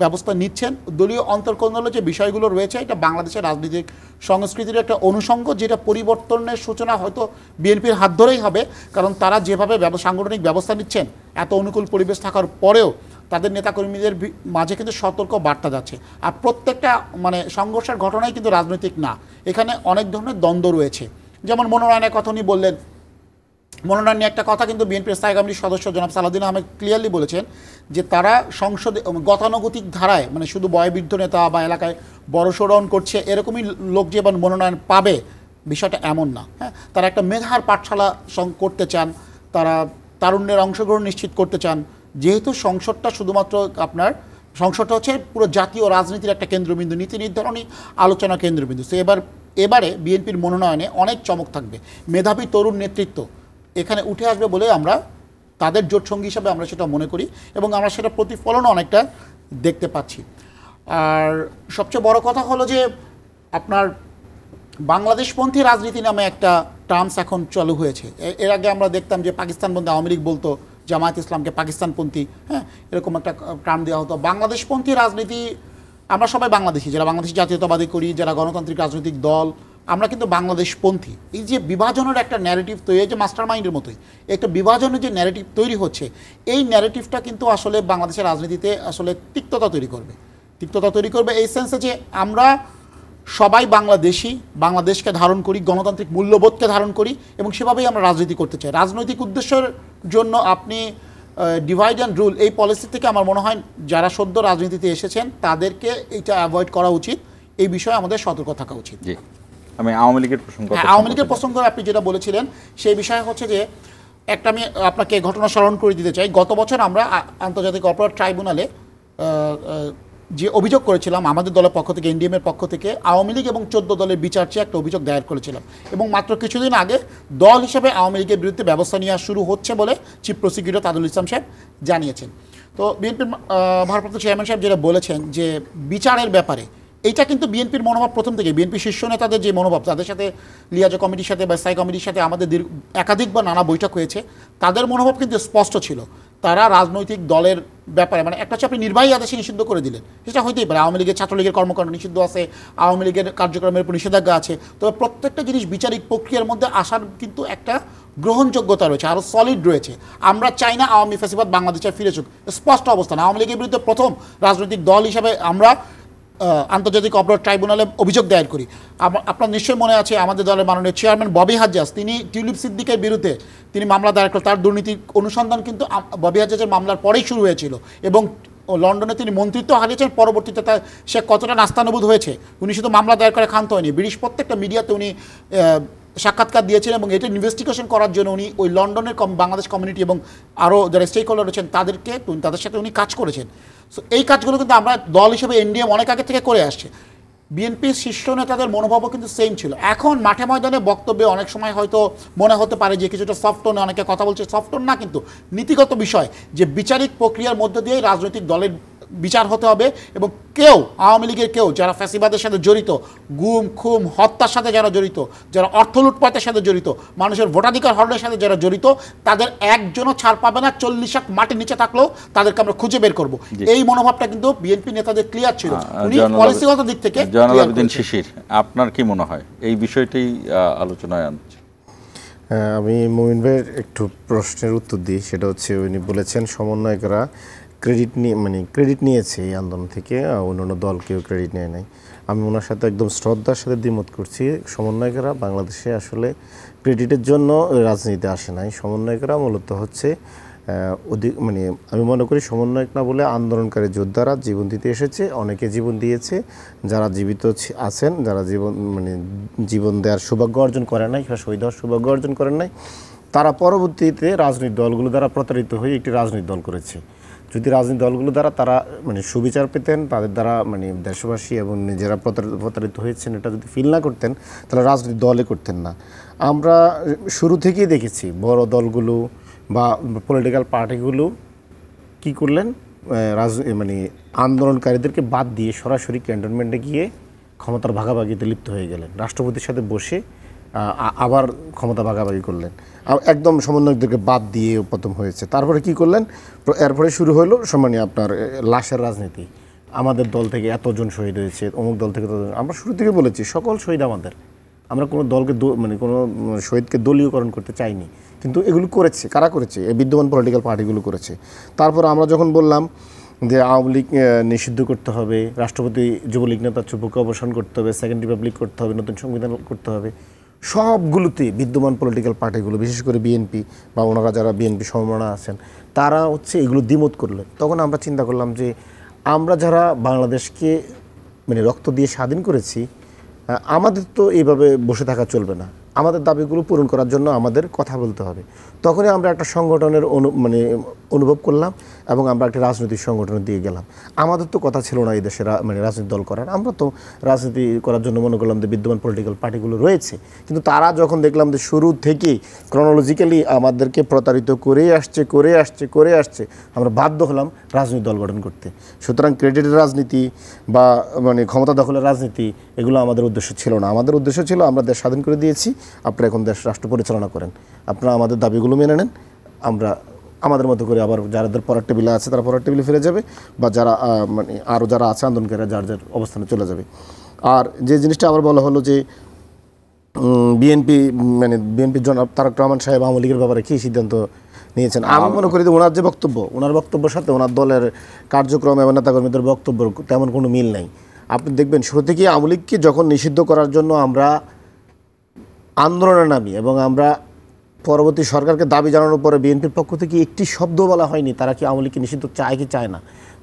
ব্যবস্থা নিচ্ছেন। দলীয় অন্তর্কন্দলের যে বিষয়গুলো রয়েছে, এটা বাংলাদেশের রাজনৈতিক সংস্কৃতির একটা অনুষঙ্গ, যেটা পরিবর্তনের সূচনা হয়তো বিএনপির হাত ধরেই হবে, কারণ তারা যেভাবে সাংগঠনিক ব্যবস্থা নিচ্ছেন, এত অনুকূল পরিবেশ থাকার পরেও তাদের নেতাকর্মীদের মাঝে কিন্তু সতর্ক বার্তা যাচ্ছে। আর প্রত্যেকটা মানে সংঘর্ষের ঘটনাই কিন্তু রাজনৈতিক না, এখানে অনেক ধরনের দ্বন্দ্ব রয়েছে। যেমন মনোনয়নের কথা উনি বললেন, মনোনয়ন নিয়ে একটা কথা কিন্তু বিএনপির স্থায়ী কমিটির সদস্য জনাব সালাউদ্দিন আহমেদ ক্লিয়ারলি বলেছেন যে তারা সংসদে গতানুগতিক ধারায় মানে শুধু বয়োবৃদ্ধ নেতা বা এলাকায় বড় শোডাউন করছে এরকমই লোক যে এবার মনোনয়ন পাবে, বিষয়টা এমন না। হ্যাঁ, তারা একটা মেধার পাঠশালা করতে চান, তারা তারুণ্যের অংশগ্রহণ নিশ্চিত করতে চান। যেহেতু সংসদটা শুধুমাত্র আপনার সংসদটা হচ্ছে পুরো জাতীয় রাজনীতির একটা কেন্দ্রবিন্দু, নীতি নির্ধারণী আলোচনা কেন্দ্রবিন্দু। সো এবারে বিএনপির মনোনয়নে অনেক চমক থাকবে। মেধাবী তরুণ নেতৃত্ব এখানে উঠে আসবে বলে আমরা তাদের জোট সঙ্গী হিসাবে আমরা সেটা মনে করি, এবং আমরা সেটা প্রতিফলনও অনেকটা দেখতে পাচ্ছি। আর সবচেয়ে বড় কথা হলো যে আপনার বাংলাদেশপন্থী রাজনীতি নামে একটা টার্মস এখন চালু হয়েছে। এর আগে আমরা দেখতাম যে পাকিস্তান বন্ধে আওয়ামী লীগ বলতো, জামায়াত ইসলামকে পাকিস্তানপন্থী, হ্যাঁ, এরকম একটা টার্ম দেওয়া হতো। বাংলাদেশপন্থী রাজনীতি, আমরা সবাই বাংলাদেশি, যারা বাংলাদেশি জাতীয়তাবাদী করি, যারা গণতান্ত্রিক রাজনৈতিক দল, আমরা কিন্তু বাংলাদেশপন্থী। এই যে বিভাজনের একটা ন্যারেটিভ তৈরি হয়েছে, মাস্টার মাইন্ডের মতোই একটা বিভাজনের যে ন্যারেটিভ তৈরি হচ্ছে, এই ন্যারেটিভটা কিন্তু আসলে বাংলাদেশের রাজনীতিতে আসলে তিক্ততা তৈরি করবে এই সেন্সে যে আমরা সবাই বাংলাদেশি, বাংলাদেশকে ধারণ করি, গণতান্ত্রিক মূল্যবোধকে ধারণ করি, এবং সেভাবেই আমরা রাজনীতি করতে চাই। রাজনৈতিক উদ্দেশ্যের জন্য আপনি ডিভাইড অ্যান্ড রুল এই পলিসি থেকে আমার মনে হয় যারা সদ্য রাজনীতিতে এসেছেন তাদেরকে এইটা অ্যাভয়েড করা উচিত। এই বিষয়ে আমাদের সতর্ক থাকা উচিত। আমি আওয়ামী লীগের প্রসঙ্গ, আওয়ামী লীগের প্রসঙ্গ আপনি যেটা বলেছিলেন সেই বিষয় হচ্ছে যে একটা আমি আপনাকে ঘটনা স্মরণ করে দিতে চাই। গত বছর আমরা আন্তর্জাতিক অপরাধ ট্রাইব্যুনালে যে অভিযোগ করেছিলাম আমাদের দলের পক্ষ থেকে, এনডিএমের পক্ষ থেকে, আওয়ামী লীগ এবং 14 দলের বিচার চেয়ে একটা অভিযোগ দায়ের করেছিলাম, এবং মাত্র কিছুদিন আগে দল হিসেবে আওয়ামী লীগের বিরুদ্ধে ব্যবস্থা নেওয়া শুরু হচ্ছে বলে চিফ প্রসিকিউটর তাজুল ইসলাম সাহেব জানিয়েছেন। তো বিএনপির ভারপ্রাপ্ত চেয়ারম্যান সাহেব যেটা বলেছেন যে বিচারের ব্যাপারে, এইটা কিন্তু বিএনপির মনোভাব প্রথম থেকে, বিএনপি শীর্ষ নেতাদের যে মনোভাব, তাদের সাথে লিয়াজো কমিটির সাথে বা স্থায়ী কমিটির সাথে আমাদের একাধিকবার নানা বৈঠক হয়েছে, তাদের মনোভাব কিন্তু স্পষ্ট ছিল। তারা রাজনৈতিক দলের ব্যাপারে, মানে একটা হচ্ছে আপনি নির্বাহী আদেশে নিষিদ্ধ করে দিলেন, সেটা হইতেই পারে, আওয়ামী লীগের ছাত্রলীগের কর্মকাণ্ড নিষিদ্ধ আছে, আওয়ামী লীগের কার্যক্রমের উপর নিষেধাজ্ঞা আছে, তবে প্রত্যেকটা জিনিস বিচারিক প্রক্রিয়ার মধ্যে আসার কিন্তু একটা গ্রহণযোগ্যতা রয়েছে, আরও সলিড রয়েছে। আমরা চাই না আওয়ামী ফ্যাসিবাদ বাংলাদেশে ফিরে চুক, স্পষ্ট অবস্থান। আওয়ামী লীগের বিরুদ্ধে প্রথম রাজনৈতিক দল হিসাবে আমরা আন্তর্জাতিক অপরাধ ট্রাইব্যুনালে অভিযোগ দায়ের করি। আপনার নিশ্চয়ই মনে আছে আমাদের দলের মাননীয় চেয়ারম্যান ববি হাজ্জাজ, তিনি টিউলিপ সিদ্দিকের বিরুদ্ধে তিনি মামলা দায়ের করেন। তার দুর্নীতির অনুসন্ধান কিন্তু ববি হাজ্জাজের মামলার পরেই শুরু হয়েছিল, এবং লন্ডনে তিনি মন্ত্রিত্ব হারিয়েছেন। পরবর্তীতে সে কতটা নাস্তানুবোধ হয়েছে, উনি শুধু মামলা দায়ের করে ক্ষান্ত হয়নি, ব্রিটিশ প্রত্যেকটা মিডিয়াতে উনি সাক্ষাৎকার দিয়েছিলেন, এবং এটা ইনভেস্টিগেশন করার জন্য উনি ওই লন্ডনের বাংলাদেশ কমিউনিটি এবং আরও যারা স্টেক হোল্ডার রয়েছেন তাদের সাথে উনি কাজ করেছেন। সো এই কাজগুলো কিন্তু আমরা দল হিসেবে এনডিএম অনেক আগে থেকে করে আসছে। বিএনপির শীর্ষ নেতাদের মনোভাবও কিন্তু সেম ছিল। এখন মাঠে ময়দানে বক্তব্যে অনেক সময় হয়তো মনে হতে পারে যে কিছুটা সফট টোনে অনেকে কথা বলছে, সফট টোন না, কিন্তু নীতিগত বিষয় যে বিচারিক প্রক্রিয়ার মধ্যে দিয়েই রাজনৈতিক দলের বিচার হতে হবে, এবং কেউ আওয়ামী লীগের কেউ যারা ফ্যাসিবাদের সাথে জড়িত, গুম খুম হত্যার সাথে যারা জড়িত, যারা অর্থ লুটপাটের সাথে জড়িত, মানুষের ভোটাধিকার হরণের সাথে যারা জড়িত, তাদের একজনও ছাড় পাবে না। 40 লাখ মাটির নিচে থাকলেও তাদেরকে আমরা খুঁজে বের করব। এই মনোভাবটা কিন্তু বিএনপি নেতাদের ক্লিয়ার ছিল, উনি পলিসিগত দিক থেকে। জয়নাল শিশির, আপনার কি মনে হয় এই বিষয়টাই আলোচনায় আনছে? আমি মুমিন ভাইয়ের একটু প্রশ্নের উত্তর দিই। সেটা হচ্ছে উনি বলেছেন সমন্বয়করা ক্রেডিট নিয়েছে এই আন্দোলন থেকে, অন্যান্য দল কেউ ক্রেডিট নেয় নাই। আমি ওনার সাথে একদম শ্রদ্ধার সাথে দ্বিমত করছি। সমন্বয়করা বাংলাদেশে আসলে ক্রেডিটের জন্য রাজনীতিতে আসে নাই। সমন্বয়করা মূলত হচ্ছে আমি মনে করি সমন্বয়ক না বলে আন্দোলনকারী যোদ্ধারা জীবন দিতে এসেছে, অনেকে জীবন দিয়েছে, যারা জীবিত আছেন, যারা জীবন দেওয়ার সৌভাগ্য অর্জন করে নাই বা শহীদ হওয়ার সৌভাগ্য অর্জন করেন নাই, তারা পরবর্তীতে রাজনৈতিক দলগুলো দ্বারা প্রতারিত হয়ে একটি রাজনৈতিক দল করেছে। যদি রাজনৈতিক দলগুলো দ্বারা তারা সুবিচার পেতেন, তাদের দ্বারা দেশবাসী এবং নিজেরা প্রতারিত হয়েছেন এটা যদি ফিল না করতেন, তাহলে রাজনৈতিক দলে করতেন না। আমরা শুরু থেকেই দেখেছি বড় দলগুলো বা পলিটিক্যাল পার্টিগুলো কি করলেন, আন্দোলনকারীদেরকে বাদ দিয়ে সরাসরি ক্যান্টনমেন্টে গিয়ে ক্ষমতার ভাগাভাগিতে লিপ্ত হয়ে গেলেন। রাষ্ট্রপতির সাথে বসে আবার ক্ষমতা ভাগাভাগি করলেন, একদম সমন্বয়কদেরকে বাদ দিয়ে প্রথম হয়েছে। তারপরে কি করলেন, এরপরে শুরু হলো আপনার লাশের রাজনীতি। আমাদের দল থেকে এতজন শহীদ হয়েছে, অমুক দল থেকে ততজন। আমরা শুরু থেকে বলেছি সকল শহীদ আমাদের, আমরা কোনো দলকে কোনো শহীদকে দলীয়করণ করতে চাইনি, কিন্তু এগুলো করেছে কারা করেছে? এই বিদ্যমান পলিটিক্যাল পার্টিগুলো করেছে। তারপর আমরা যখন বললাম যে আওয়ামী লীগ নিষিদ্ধ করতে হবে, রাষ্ট্রপতি যুবলীগ নেতা চুপুকে অবসান করতে হবে, সেকেন্ড রিপাবলিক করতে হবে, নতুন সংবিধান করতে হবে, সবগুলোতে বিদ্যমান পলিটিক্যাল পার্টিগুলো, বিশেষ করে বিএনপি বা ওনারা যারা বিএনপি সমমনা আছেন, তারা এগুলো দ্বিমত করলেন। তখন আমরা চিন্তা করলাম যে আমরা যারা বাংলাদেশকে রক্ত দিয়ে স্বাধীন করেছি, আমাদের তো এইভাবে বসে থাকা চলবে না, আমাদের দাবিগুলো পূরণ করার জন্য আমাদের কথা বলতে হবে। তখনই আমরা একটা সংগঠনের অনুভব করলাম এবং আমরা একটা রাজনৈতিক সংগঠনের দিয়ে গেলাম। আমাদের তো কথা ছিল না এই দেশে রাজনৈতিক দল করার, আমরা তো রাজনীতি করার জন্য মনে করলাম যে বিদ্যমান পলিটিক্যাল পার্টিগুলো রয়েছে, কিন্তু তারা যখন দেখলাম যে শুরু থেকেই ক্রনোলজিক্যালি আমাদেরকে প্রতারিত করে আসছে, আমরা বাধ্য হলাম রাজনৈতিক দল গঠন করতে। সুতরাং ক্রেডিটের রাজনীতি বা ক্ষমতা দখলের রাজনীতি এগুলো আমাদের উদ্দেশ্য ছিল না। আমাদের উদ্দেশ্য ছিল আমরা দেশ স্বাধীন করে দিয়েছি, আপনারা এখন দেশ রাষ্ট্র পরিচালনা করেন, আপনারা আমাদের দাবিগুলো মেনে নেন, আমরা আমাদের মতো করে আবার যাদের পরের টেবিলে আছে তারা পরের টেবিলে ফিরে যাবে, বা যারা আরও যারা আছে আন্দোলনকারীরা যার অবস্থানে চলে যাবে। আর যে জিনিসটা আবার বলা হলো যে বিএনপির জনাব তারেক রহমান সাহেব আওয়ামী লীগের ব্যাপারে কী সিদ্ধান্ত নিয়েছেন, আমি মনে করি যে ওনার যে বক্তব্য, ওনার বক্তব্যের সাথে ওনার দলের কার্যক্রম এবং নেতাকর্মীদের বক্তব্য তেমন কোনো মিল নাই। আপনি দেখবেন শুরু থেকেই আওয়ামী লীগকে যখন নিষিদ্ধ করার জন্য আমরা আন্দোলনে নামি এবং আমরা পরবর্তী সরকারকে দাবি জানানোর পরে বিএনপির পক্ষ থেকে একটি শব্দ বলা হয়নি তারা কি আওয়ামী লীগকে নিষিদ্ধ চায় কি চায় না,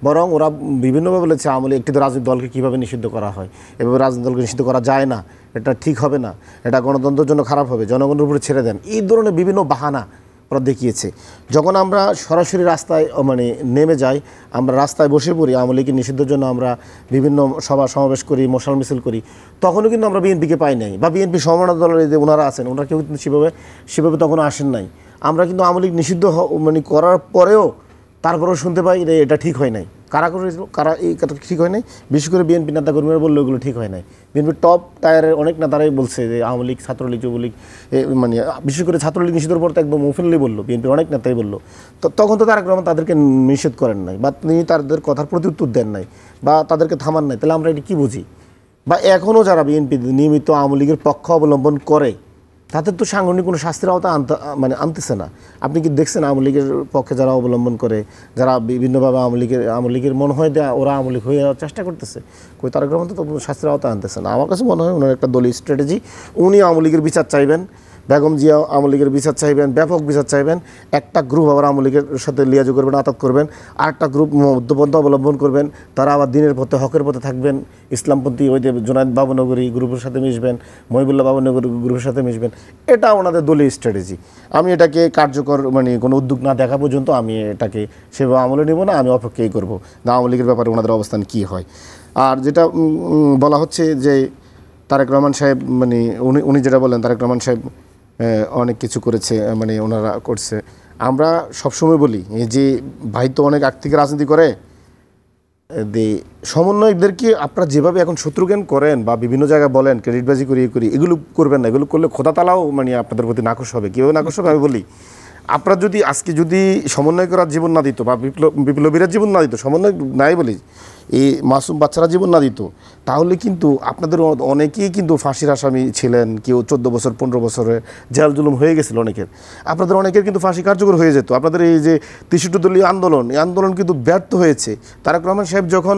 বরং ওরা বিভিন্নভাবে বলেছে আওয়ামী লীগ একটি রাজনৈতিক দলকে কীভাবে নিষিদ্ধ করা হয়, এভাবে রাজনৈতিক দলকে নিষিদ্ধ করা যায় না, এটা ঠিক হবে না, এটা গণতন্ত্রের জন্য খারাপ হবে, জনগণের উপরে ছেড়ে দেন, এই ধরনের বিভিন্ন বাহানা ওরা দেখিয়েছে। যখন আমরা সরাসরি রাস্তায় নেমে যাই, আমরা রাস্তায় বসে পড়ি, আওয়ামী লীগের নিষিদ্ধের জন্য আমরা বিভিন্ন সভা সমাবেশ করি, মশাল মিছিল করি, তখনও কিন্তু আমরা বিএনপিকে পাই নাই, বা বিএনপি সমমনা দলের যে ওনারা আছেন ওনারা কেউ কিন্তু সেভাবে তখন আসেন নাই। আমরা কিন্তু আওয়ামী লীগ নিষিদ্ধ করার পরেও তারপরেও শুনতে পাই যে এটা ঠিক হয় নাই। কারা এই কথা ঠিক হয় নাই, বিশেষ করে বিএনপি নেতাকর্মীরা বললো এগুলো ঠিক হয় নাই। বিএনপির টপ টায়ারের অনেক নেতারাই বলছে যে আওয়ামী লীগ, ছাত্রলীগ, যুবলীগ, বিশেষ করে ছাত্রলীগ নিষিদ্ধের পর তো একদম ওপেনলি বললো, বিএনপির অনেক নেতাই বললো। তো তখন তো তারেক রহমান তাদেরকে নিষেধ করেন নাই, বা তিনি তাদের কথার প্রতি উত্তর দেন নাই, বা তাদেরকে থামান নাই। তাহলে আমরা এটা কী বুঝি? বা এখনও যারা বিএনপি নিয়মিত আওয়ামী লীগের পক্ষ অবলম্বন করে তাদের তো সাংগঠনিক কোনো শাস্তির আওতা আনতেছে না। আপনি কি দেখছেন আওয়ামী লীগের পক্ষে যারা অবলম্বন করে, যারা বিভিন্নভাবে আওয়ামী লীগের মনে হয় দেয়া ওরা আওয়ামী লীগ হয়ে যাওয়ার চেষ্টা করতেছে, কই তারেক রহমান তো শাস্তির আওতা আনতেছে না। আমার কাছে মনে হয় ওনার একটা দলীয় স্ট্র্যাটেজি, উনি আওয়ামী লীগের বিচার চাইবেন, বেগম জিয়া আওয়ামী লীগের বিচার চাইবেন, ব্যাপক বিচার চাইবেন, একটা গ্রুপ আবার আওয়ামী লীগের সাথে লিয়াজু করবেন, আতাত করবেন, আর একটা গ্রুপ মধ্যপন্থা অবলম্বন করবেন, তারা আবার দিনের পথে হকের পথে থাকবেন, ইসলামপন্থী ওই যে জুনায়েদ বাবুনগরী গ্রুপের সাথে মিশবেন, মহিবুল্লাহ বাবুনগরী গ্রুপের সাথে মিশবেন। এটা ওনাদের দলীয় স্ট্র্যাটেজি। আমি এটাকে কার্যকর কোনো উদ্যোগ না দেখা পর্যন্ত আমি এটাকে সেভাবে আমলে নেব না, আমি অপেক্ষাই করবো আওয়ামী লীগের ব্যাপারে ওনাদের অবস্থান কী হয়। আর যেটা বলা হচ্ছে যে তারেক রহমান সাহেব উনি যেটা বলেন তারেক রহমান সাহেব অনেক কিছু করেছে, ওনারা করছে। আমরা সবসময় বলি যে ভাই তো অনেক আগ থেকে রাজনীতি করে, সমন্বয়কদেরকে আপনারা যেভাবে এখন শত্রুজ্ঞান করেন বা বিভিন্ন জায়গায় বলেন ক্রেডিটবাজি করি, এগুলো করবেন না। এগুলো করলে খোদা তালাও আপনাদের প্রতি নাকশ হবে। কীভাবে নাকশ হবে আমি বলি, আপনারা যদি আজকে যদি সমন্বয় করার জীবন না দিত, বা বিপ্লবীরা জীবন না দিত, সমন্বয় নাই বলি এই মাসুম বাচ্চারা জীবন না দিত, তাহলে কিন্তু আপনাদের অনেকেই কিন্তু ফাঁসির আসামি ছিলেন, কেউ 14 বছর 15 বছরের জেল জুলুম হয়ে গেছিল অনেকের, আপনাদের অনেকের কিন্তু ফাঁসি কার্যকর হয়ে যেত। আপনাদের এই যে 63 দলীয় আন্দোলন, এই আন্দোলন কিন্তু ব্যর্থ হয়েছে। তারেক রহমান সাহেব যখন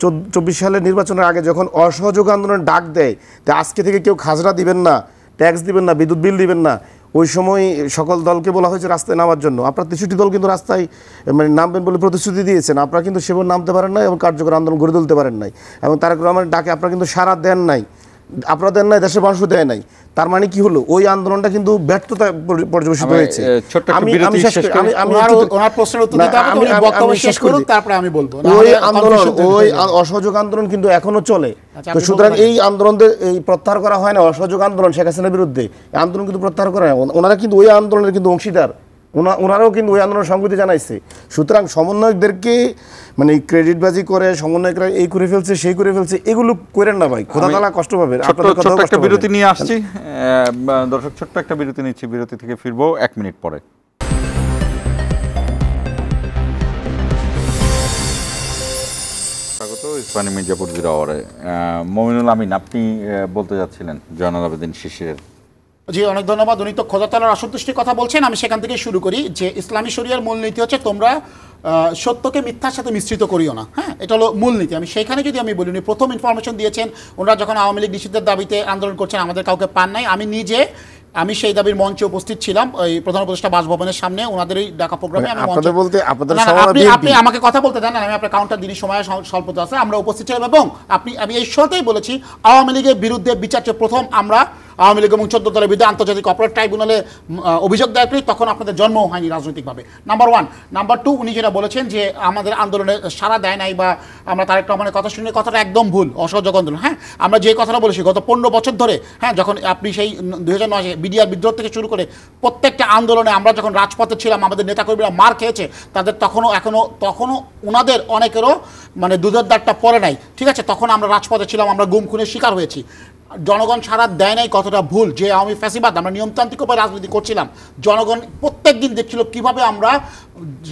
24 সালের নির্বাচনের আগে যখন অসহযোগ আন্দোলনের ডাক দেয়, তা আজকে থেকে কেউ খাজনা দিবেন না, ট্যাক্স দিবেন না, বিদ্যুৎ বিল দিবেন না, ওই সময় সকল দলকে বলা হয়েছে রাস্তায় নামার জন্য। আপনারা 63 দল কিন্তু রাস্তায় নামবেন বলে প্রতিশ্রুতি দিয়েছেন, আপনারা কিন্তু সেভাবে নামতে পারেন নাই এবং কার্যকর আন্দোলন গড়ে তুলতে পারেন নাই, এবং তারেক রহমানের ডাকে আপনারা কিন্তু সাড়া দেন নাই, আপনারা দেন নাই, দেশের মানুষও দেয় নাই। তার মানে কি হলো, ওই আন্দোলনটা কিন্তু ব্যর্থতা পর্যবেসিত হয়েছে। ওই অসহযোগ আন্দোলন কিন্তু এখনো চলে। তো সুতরাং এই আন্দোলনদের প্রত্যাহার করা হয় না, অসহযোগ আন্দোলন শেখ হাসিনার বিরুদ্ধে, এই আন্দোলন কিন্তু প্রত্যাহার করা হয়। ওনারা কিন্তু ওই আন্দোলনের কিন্তু অংশীদার, ওনারাও কিন্তু ওই আন্দোলন সংগতি জানাইছে। সুতরাং সমন্বয়কদেরকে ক্রেডিটবাজি করে সমন্বয়করা এই করে ফেলছে, সেই করে ফেলছে, এগুলো করেন না ভাই, খোদা তাআলা কষ্ট পাবে। ছোট্ট একটা বিরতি নিয়ে আসছি দর্শক, ছোট্ট একটা বিরতি নিচ্ছি, বিরতি থেকে ফিরবো 1 মিনিট পরে। স্বাগত ইসলামী মির্জাপুর 0 আওয়ারে। মমিনুল আমিন, আপনি বলতে যাচ্ছিলেন জয়নাল আবেদিন শিশিরের। জি, অনেক ধন্যবাদ। উনি তো খোদা তাআলার অসন্তুষ্টির কথা বলছেন, আমি সেখান থেকে শুরু করি যে ইসলামী শরিয়ার মূলনীতি হচ্ছে তোমরা সত্যকে মিথ্যার সাথে মিশ্রিত করিও না। হ্যাঁ, এটা হলো মূলনীতি। আমি সেইখানে যদি আমি বলি, উনি প্রথম ইনফরমেশন দিয়েছেন ওনারা যখন আওয়ামী লীগ নিষিদ্ধের দাবিতে আন্দোলন করছেন, আমাদের কাউকে পান নাই। আমি নিজে আমি সেই দাবির মঞ্চে উপস্থিত ছিলাম ওই প্রধান উপদেষ্টা বাসভবনের সামনে ওনাদের এই ডাকা প্রোগ্রামে। আমি আপনাদের বলতে আপনাদের না, না, সমাবেশ আপনি বিএনপি। আমাকে কথা বলতে দেন না, আমি আপনার কাউন্টার দিনই সময় স্বল্পতা আছে, আমরা উপস্থিত ছিলাম এবং আমি এই শোতেই বলেছি আওয়ামী লীগের বিরুদ্ধে বিচার চেয়ে প্রথম আমরা আওয়ামী লীগ এবং 14 দলের বিরুদ্ধে আন্তর্জাতিক অপরাধ ট্রাইব্যুনালে অভিযোগ দায়ের করি, তখন আপনাদের জন্ম হয়নি রাজনৈতিকভাবে। নাম্বার 1। নাম্বার 2, উনি যেটা বলেছেন যে আমাদের আন্দোলনে সাড়া দেয় নাই বা আমরা তারেক রহমানের কথা শুনে, কথাটা একদম ভুল, অসহযোগ আন্দোলন। হ্যাঁ, আমরা যে কথাটা বলেছি গত 15 বছর ধরে, হ্যাঁ, যখন আপনি সেই 2009 বিডিআর বিদ্রোহ থেকে শুরু করে প্রত্যেকটা আন্দোলনে আমরা যখন রাজপথে ছিলাম, আমাদের নেতাকর্মীরা মার খেয়েছে, তাদের তখনও ওনাদের অনেকেরও মানে দুধের দাঁড়টা পড়ে নাই, ঠিক আছে, তখন আমরা রাজপথে ছিলাম, আমরা গুম খুনের শিকার হয়েছি। জনগণ সারা দেয় নাই কতটা ভুল, যে আওয়ামী ফ্যাসিবাদ আমরা নিয়মতান্ত্রিক উপায়ে রাজনীতি করছিলাম, জনগণ প্রত্যেক দিন দেখছিল কীভাবে আমরা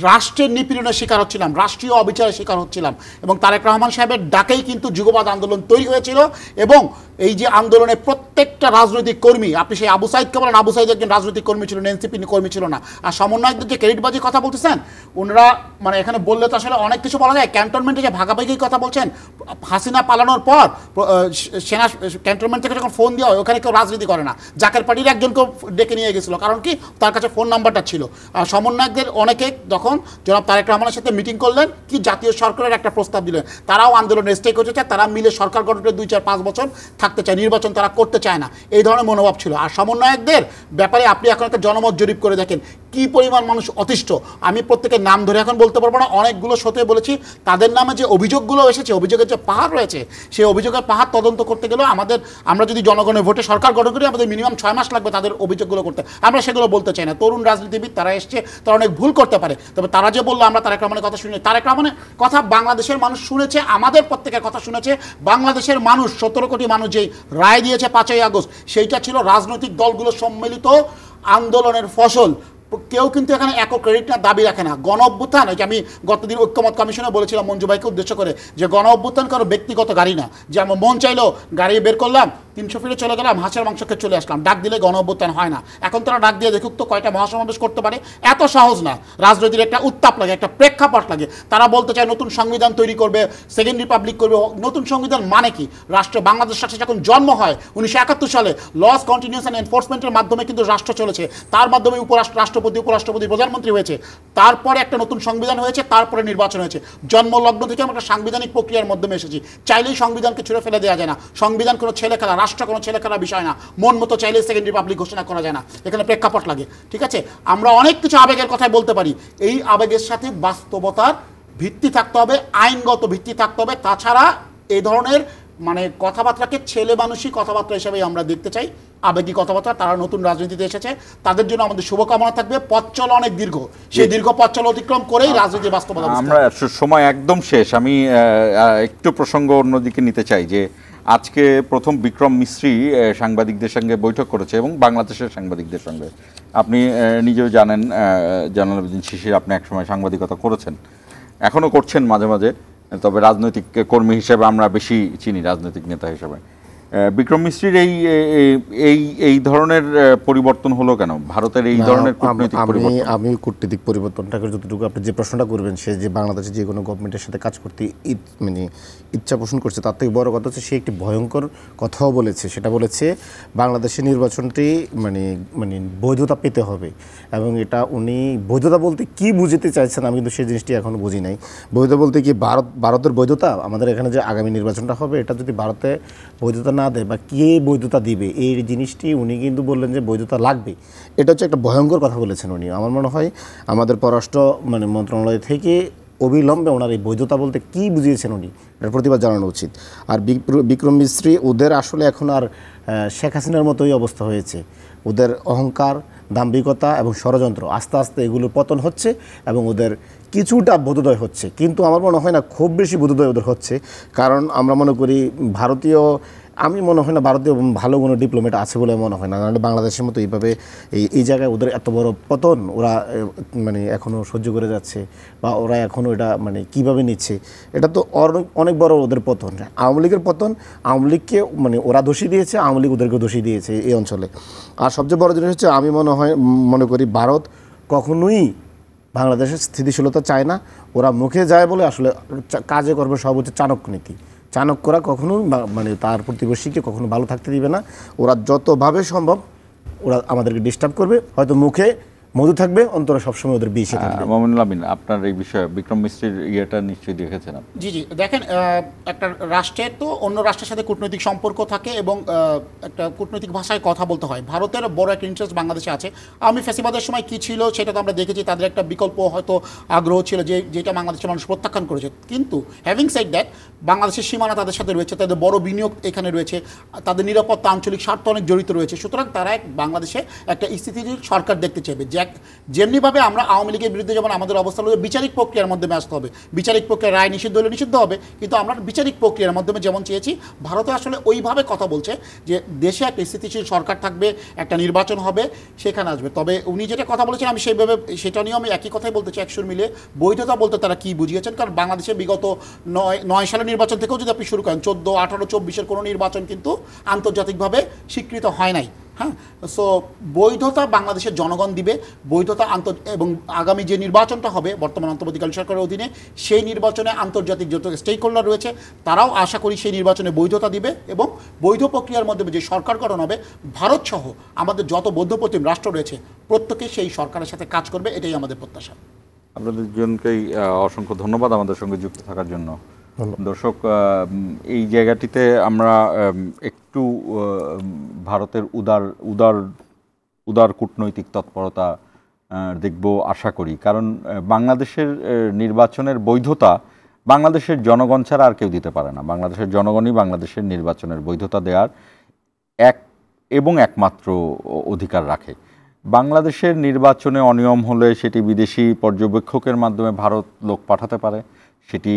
রাষ্ট্রের নিপীড়নের শিকার হচ্ছিলাম, রাষ্ট্রীয় অবিচারের শিকার হচ্ছিলাম। এবং তারেক রহমান সাহেবের ডাকেই কিন্তু যুগবাদ আন্দোলন তৈরি হয়েছিল। এবং এই যে আন্দোলনে প্রত্যেকটা রাজনৈতিক কর্মী, আপনি সেই আবু সাইদকে বলেন, আবু সাইদ একজন রাজনৈতিক কর্মী ছিল, এনসিপি কর্মী ছিল না। আর সমন্বয়কদের যে ক্রেডিটবাজির কথা বলতেছেন, ওনারা মানে এখানে বললে তো আসলে অনেক কিছু বলা যায়। ক্যান্টনমেন্টে যে ভাগাভাগির কথা বলছেন, হাসিনা পালানোর পর সেনা ক্যান্টনমেন্ট থেকে যখন ফোন দেওয়া হয়, ওখানে কেউ রাজনীতি করে না, জাকের পার্টির একজনকেও ডেকে নিয়ে গেছিলো, কারণ কি তার কাছে ফোন নাম্বারটা ছিল। আর সমন্বয়কদের অনেকে যখন জনাব তারেক রহমানের সাথে মিটিং করলেন, কি জাতীয় সরকারের একটা প্রস্তাব দিলেন, তারাও আন্দোলনে স্টে করতে চায়, তারা মিলে সরকার গঠনের 2, 4, 5 বছর থাকতে চায়, নির্বাচন তারা করতে চায় না, এই ধরনের মনোভাব ছিল। আর সমন্বয়কদের ব্যাপারে আপনি এখন একটা জনমত জরিপ করে দেখেন কি পরিমাণ মানুষ অতিষ্ঠ। আমি প্রত্যেকের নাম ধরে এখন বলতে পারবো না, অনেকগুলো শোতে বলেছি, তাদের নামে যে অভিযোগগুলো এসেছে, অভিযোগের যে পাহাড় রয়েছে, সেই অভিযোগের পাহাড় তদন্ত করতে গেলেও আমরা যদি জনগণের ভোটে সরকার গঠন করি, আমাদের মিনিমাম 6 মাস লাগবে তাদের অভিযোগগুলো করতে। আমরা সেগুলো বলতে চাই না। তরুণ রাজনীতিবিদ তারা এসছে, তারা অনেক ভুল করতে পারে, তবে তারা যে বললো আমরা তারেক রহমানের কথা শুনি, তারেক রহমানের কথা বাংলাদেশের মানুষ শুনেছে, আমাদের প্রত্যেকের কথা শুনেছে। বাংলাদেশের মানুষ 17 কোটি মানুষ যেই রায় দিয়েছে 5ই আগস্ট, সেইটা ছিল রাজনৈতিক দলগুলো সম্মিলিত আন্দোলনের ফসল। কেউ কিন্তু এখানে একক ক্রেডিট না দাবি রাখে না। গণ অভ্যুত্থান, ওই যে আমি গতদিন ঐক্যমত কমিশনে বলেছিলাম মঞ্জু ভাইকে উদ্দেশ্য করে, যে গণ অভ্যুত্থান কারো ব্যক্তিগত গাড়ি না, যে আমার মন চাইলো গাড়ি বের করলাম, 300 ফিটে চলে গেলাম, হাঁসের মাংস খেয়ে চলে আসলাম, ডাক দিলে গণ অভ্যুত্থান হয় না। এখন তারা ডাক দিয়ে দেখুক তো কয়টা মহাসমাবেশ করতে পারে। এত সহজ না, রাজনীতির একটা উত্তাপ লাগে, একটা প্রেক্ষাপট লাগে। তারা বলতে চায় নতুন সংবিধান তৈরি করবে, সেকেন্ড রিপাবলিক করবে। নতুন সংবিধান মানে কি? বাংলাদেশ রাষ্ট্রে যখন জন্ম হয় 1971 সালে, লস কন্টিনিউস অ্যান্ড এনফোর্সমেন্টের মাধ্যমে কিন্তু রাষ্ট্র চলেছে, তার মাধ্যমে রাষ্ট্রপতি, উপরাষ্ট্রপতি, প্রধানমন্ত্রী হয়েছে, তারপরে একটা নতুন সংবিধান হয়েছে, তারপরে নির্বাচন হয়েছে। জন্মলগ্ন থেকে আমরা একটা সাংবিধানিক প্রক্রিয়ার মাধ্যমে এসেছি। চাইলেই সংবিধানকে ছুঁড়ে ফেলে দেওয়া যায় না। সংবিধান কোনো ছেলে খেলা, রাষ্ট্র কোনো ছেলে খেলা বিষয় না। মন মতো চাইলেই সেকেন্ড রিপাবলিক ঘোষণা করা যায় না, এখানে প্রেক্ষাপট লাগে, ঠিক আছে? আমরা অনেক কিছু আবেগের কথাই বলতে পারি, এই আবেগের সাথে বাস্তবতার ভিত্তি থাকতে হবে, আইনগত ভিত্তি থাকতে হবে। তাছাড়া এই ধরনের মানে কথাবার্তাকে ছেলে মানুষই কথাবার্তা হিসেবেই আমরা দেখতে চাই, আবেগী কথাবার্তা। তারা নতুন রাজনীতিতে এসেছে, তাদের জন্য আমাদের শুভকামনা থাকবে। পথ চলা অনেক দীর্ঘ, সেই দীর্ঘ পথ চলা অতিক্রম করেই রাজনীতির বাস্তবতা। আমরা সময় একদম শেষ, আমি একটু প্রসঙ্গ অন্যদিকে নিতে চাই যে আজকে প্রথম বিক্রম মিস্ত্রি সাংবাদিকদের সঙ্গে বৈঠক করেছে এবং বাংলাদেশের সাংবাদিকদের সঙ্গে। আপনি নিজেও জানেন, জালালউদ্দিন শিশির, আপনি একসময় সাংবাদিকতা করেছেন, এখনও করছেন মাঝে মাঝে, তবে রাজনৈতিক কর্মী হিসেবে আমরা বেশি চিনি, রাজনৈতিক নেতা হিসেবে। বিক্রম মিস্ত্রির এই ধরনের পরিবর্তন হলো কেন? ভারতের এই ধরনের কূটনৈতিক পরিবর্তন, আমি কূটনৈতিক পরিবর্তনটাকে যতটুকু আপনি যে প্রশ্নটা করবেন, সে যে বাংলাদেশে যে কোনো গভর্নমেন্টের সাথে কাজ করতে মানে ইচ্ছা পোষণ করছে, তার থেকে বড় কথা হচ্ছে সে একটি ভয়ঙ্কর কথাও বলেছে। সেটা বলেছে বাংলাদেশের নির্বাচনটি মানে বৈধতা পেতে হবে, এবং এটা উনি বৈধতা বলতে কি বুঝতে চাইছেন আমি কিন্তু সেই জিনিসটি এখনও বুঝি নাই। বৈধ বলতে কি ভারতের বৈধতা, আমাদের এখানে যে আগামী নির্বাচনটা হবে এটা যদি ভারতে বৈধতা না দেয় বা কে বৈধতা দিবে, এই জিনিসটি উনি কিন্তু বললেন যে বৈধতা লাগবে। এটা হচ্ছে একটা ভয়ঙ্কর কথা বলেছেন উনি। আমার মনে হয় আমাদের পররাষ্ট্র মন্ত্রণালয় থেকে অবিলম্বে ওনার এই বৈধতা বলতে কী বুঝিয়েছেন উনি, এটার প্রতিবাদ জানানো উচিত। আর বিক্রম মিস্ত্রি, ওদের আসলে এখন আর শেখ হাসিনার মতোই অবস্থা হয়েছে। ওদের অহংকার, দাম্ভিকতা এবং ষড়যন্ত্র আস্তে আস্তে এগুলোর পতন হচ্ছে এবং ওদের কিছুটা বোধোদয় হচ্ছে, কিন্তু আমার মনে হয় না খুব বেশি বোধোদয় ওদের হচ্ছে। কারণ আমরা মনে করি আমি মনে হয় না ভারতীয় ভালো কোনো ডিপ্লোমেট আছে বলে মনে হয় না। কারণ বাংলাদেশের মতো এইভাবে এই জায়গায় ওদের এত বড় পতন ওরা মানে এখনও সহ্য করে যাচ্ছে, বা ওরা এখনও এটা মানে কীভাবে নিচ্ছে, এটা তো অনেক বড় ওদের পতন। আওয়ামী লীগের পতন, আওয়ামী লীগকে মানে ওরা দোষী দিয়েছে, আওয়ামী লীগ ওদেরকে দোষী দিয়েছে এই অঞ্চলে। আর সবচেয়ে বড় জিনিস হচ্ছে আমি মনে করি ভারত কখনোই বাংলাদেশের স্থিতিশীলতা চায় না। ওরা মুখে যায় বলে আসলে কাজে করবে সব হচ্ছে চাণক্য নীতি। চাণক্যরা কখনো মানে তার প্রতিবেশীকে কখনো ভালো থাকতে দিবে না। ওরা যতভাবে সম্ভব ওরা আমাদেরকে ডিস্টার্ব করবে, হয়তো মুখে মধু থাকবে, অন্তরে সবসময় ওদের বিষে থাকবে। মামুনুল আমিন, আপনার এই বিষয়ে বিক্রম মিস্ত্রির ইয়েটা নিশ্চয়ই দেখেছেন আপনি। জি জি, দেখেন একটা রাষ্ট্রের তো অন্য রাষ্ট্রের সাথে কূটনৈতিক সম্পর্ক থাকে এবং একটা কূটনৈতিক ভাষায় কথা বলতে হয়। ভারতের বড় একটা ইন্টারেস্ট বাংলাদেশে আছে। আমি ফ্যাসিবাদের সময় কী ছিল সেটা তো আমরা দেখেছি, তাদের একটা বিকল্প হয়তো আগ্রহ ছিল যেটা বাংলাদেশের মানুষ প্রত্যাখ্যান করেছে। কিন্তু হ্যাভিং সেড দ্যাট, বাংলাদেশের সীমানা তাদের সাথে রয়েছে, তাদের বড় বিনিয়োগ এখানে রয়েছে, তাদের নিরাপত্তা আঞ্চলিক স্বার্থ অনেক জড়িত রয়েছে। সুতরাং তারা বাংলাদেশে একটা স্থিতিশীল সরকার দেখতে চাইবে। যেমনিভাবে আমরা আওয়ামী লীগের বিরুদ্ধে যেমন আমাদের অবস্থা হলো বিচারিক প্রক্রিয়ার মাধ্যমে আসতে হবে, বিচারিক প্রক্রিয়ার রায় নিষিদ্ধ হলে নিষিদ্ধ হবে, কিন্তু আমরা বিচারিক প্রক্রিয়ার মাধ্যমে যেমন চেয়েছি, ভারতে আসলে ওইভাবে কথা বলছে যে দেশে একটা স্থিতিশীল সরকার থাকবে, একটা নির্বাচন হবে, সেখানে আসবে। তবে উনি যেটা কথা বলেছেন আমি সেইভাবে সেটা নিয়েও আমি একই কথাই বলতে চাই, একশোর মিলে বৈধতা বলতে তারা কী বুঝিয়েছেন। কারণ বাংলাদেশে বিগত 9 সালের নির্বাচন থেকেও যদি আপনি শুরু করেন, 14, 18, 24-এর কোনো নির্বাচন কিন্তু আন্তর্জাতিকভাবে স্বীকৃত হয় নাই। হ্যাঁ, সো বৈধতা বাংলাদেশের জনগণ দিবে, বৈধতা এবং আগামী যে নির্বাচনটা হবে বর্তমান অন্তর্বর্তীকালীন সরকারের অধীনে, সেই নির্বাচনে আন্তর্জাতিক যত স্টেক হোল্ডার রয়েছে তারাও আশা করি সেই নির্বাচনে বৈধতা দিবে এবং বৈধ প্রক্রিয়ার মাধ্যমে যে সরকার গঠন হবে, ভারত সহ আমাদের যত বৌদ্ধপ্রতিম রাষ্ট্র রয়েছে প্রত্যেকে সেই সরকারের সাথে কাজ করবে, এটাই আমাদের প্রত্যাশা। আপনাদের জনকেই অসংখ্য ধন্যবাদ আমাদের সঙ্গে যুক্ত থাকার জন্য। দর্শক, এই জায়গাটিতে আমরা একটু ভারতের উদার কূটনৈতিক তৎপরতা দেখব আশা করি। কারণ বাংলাদেশের নির্বাচনের বৈধতা বাংলাদেশের জনগণ ছাড়া আর কেউ দিতে পারে না। বাংলাদেশের জনগণই বাংলাদেশের নির্বাচনের বৈধতা দেওয়ার একমাত্র অধিকার রাখে। বাংলাদেশের নির্বাচনে অনিয়ম হলে সেটি বিদেশি পর্যবেক্ষকের মাধ্যমে ভারত লোক পাঠাতে পারে, সেটি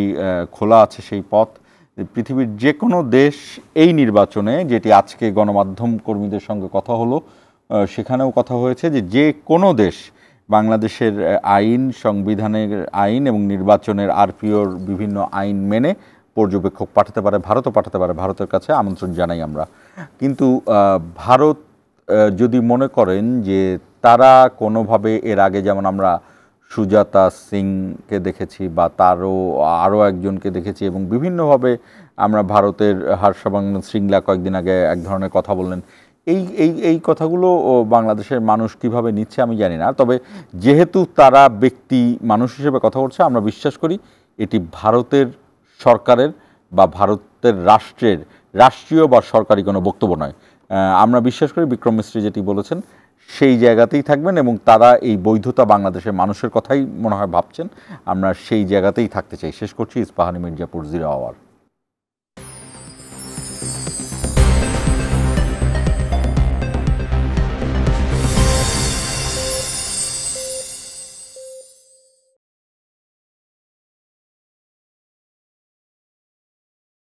খোলা আছে সেই পথ। পৃথিবীর যে কোনো দেশ এই নির্বাচনে, যেটি আজকে গণমাধ্যম কর্মীদের সঙ্গে কথা হলো, সেখানেও কথা হয়েছে যে কোনো দেশ বাংলাদেশের আইন, সংবিধানের আইন এবং নির্বাচনের আরপিওর বিভিন্ন আইন মেনে পর্যবেক্ষক পাঠাতে পারে, ভারতও পাঠাতে পারে। ভারতের কাছে আমন্ত্রণ জানাই আমরা। কিন্তু ভারত যদি মনে করেন যে তারা কোনোভাবে, এর আগে যেমন আমরা সুজাতা সিংকে দেখেছি বা আরও একজনকে দেখেছি এবং বিভিন্নভাবে আমরা ভারতের হর্ষবর্ধন শ্রিংলা কয়েকদিন আগে এক ধরনের কথা বললেন, এই কথাগুলো বাংলাদেশের মানুষ কিভাবে নিচ্ছে আমি জানি না। তবে যেহেতু তারা ব্যক্তি মানুষ হিসেবে কথা বলছে, আমরা বিশ্বাস করি এটি ভারতের সরকারের বা ভারতের রাষ্ট্রীয় বা সরকারি কোনো বক্তব্য নয়। আমরা বিশ্বাস করি বিক্রম মিস্ত্রি যেটি বলেছেন সেই জায়গাতেই থাকবেন এবং তারা এই বৈধতা বাংলাদেশের মানুষের কথাই মনে হয় ভাবছেন। আমরা সেই জায়গাতেই থাকতে চাই। শেষ করছি। ইস্পাহানি মির্জাপুর, 0 আওয়ার।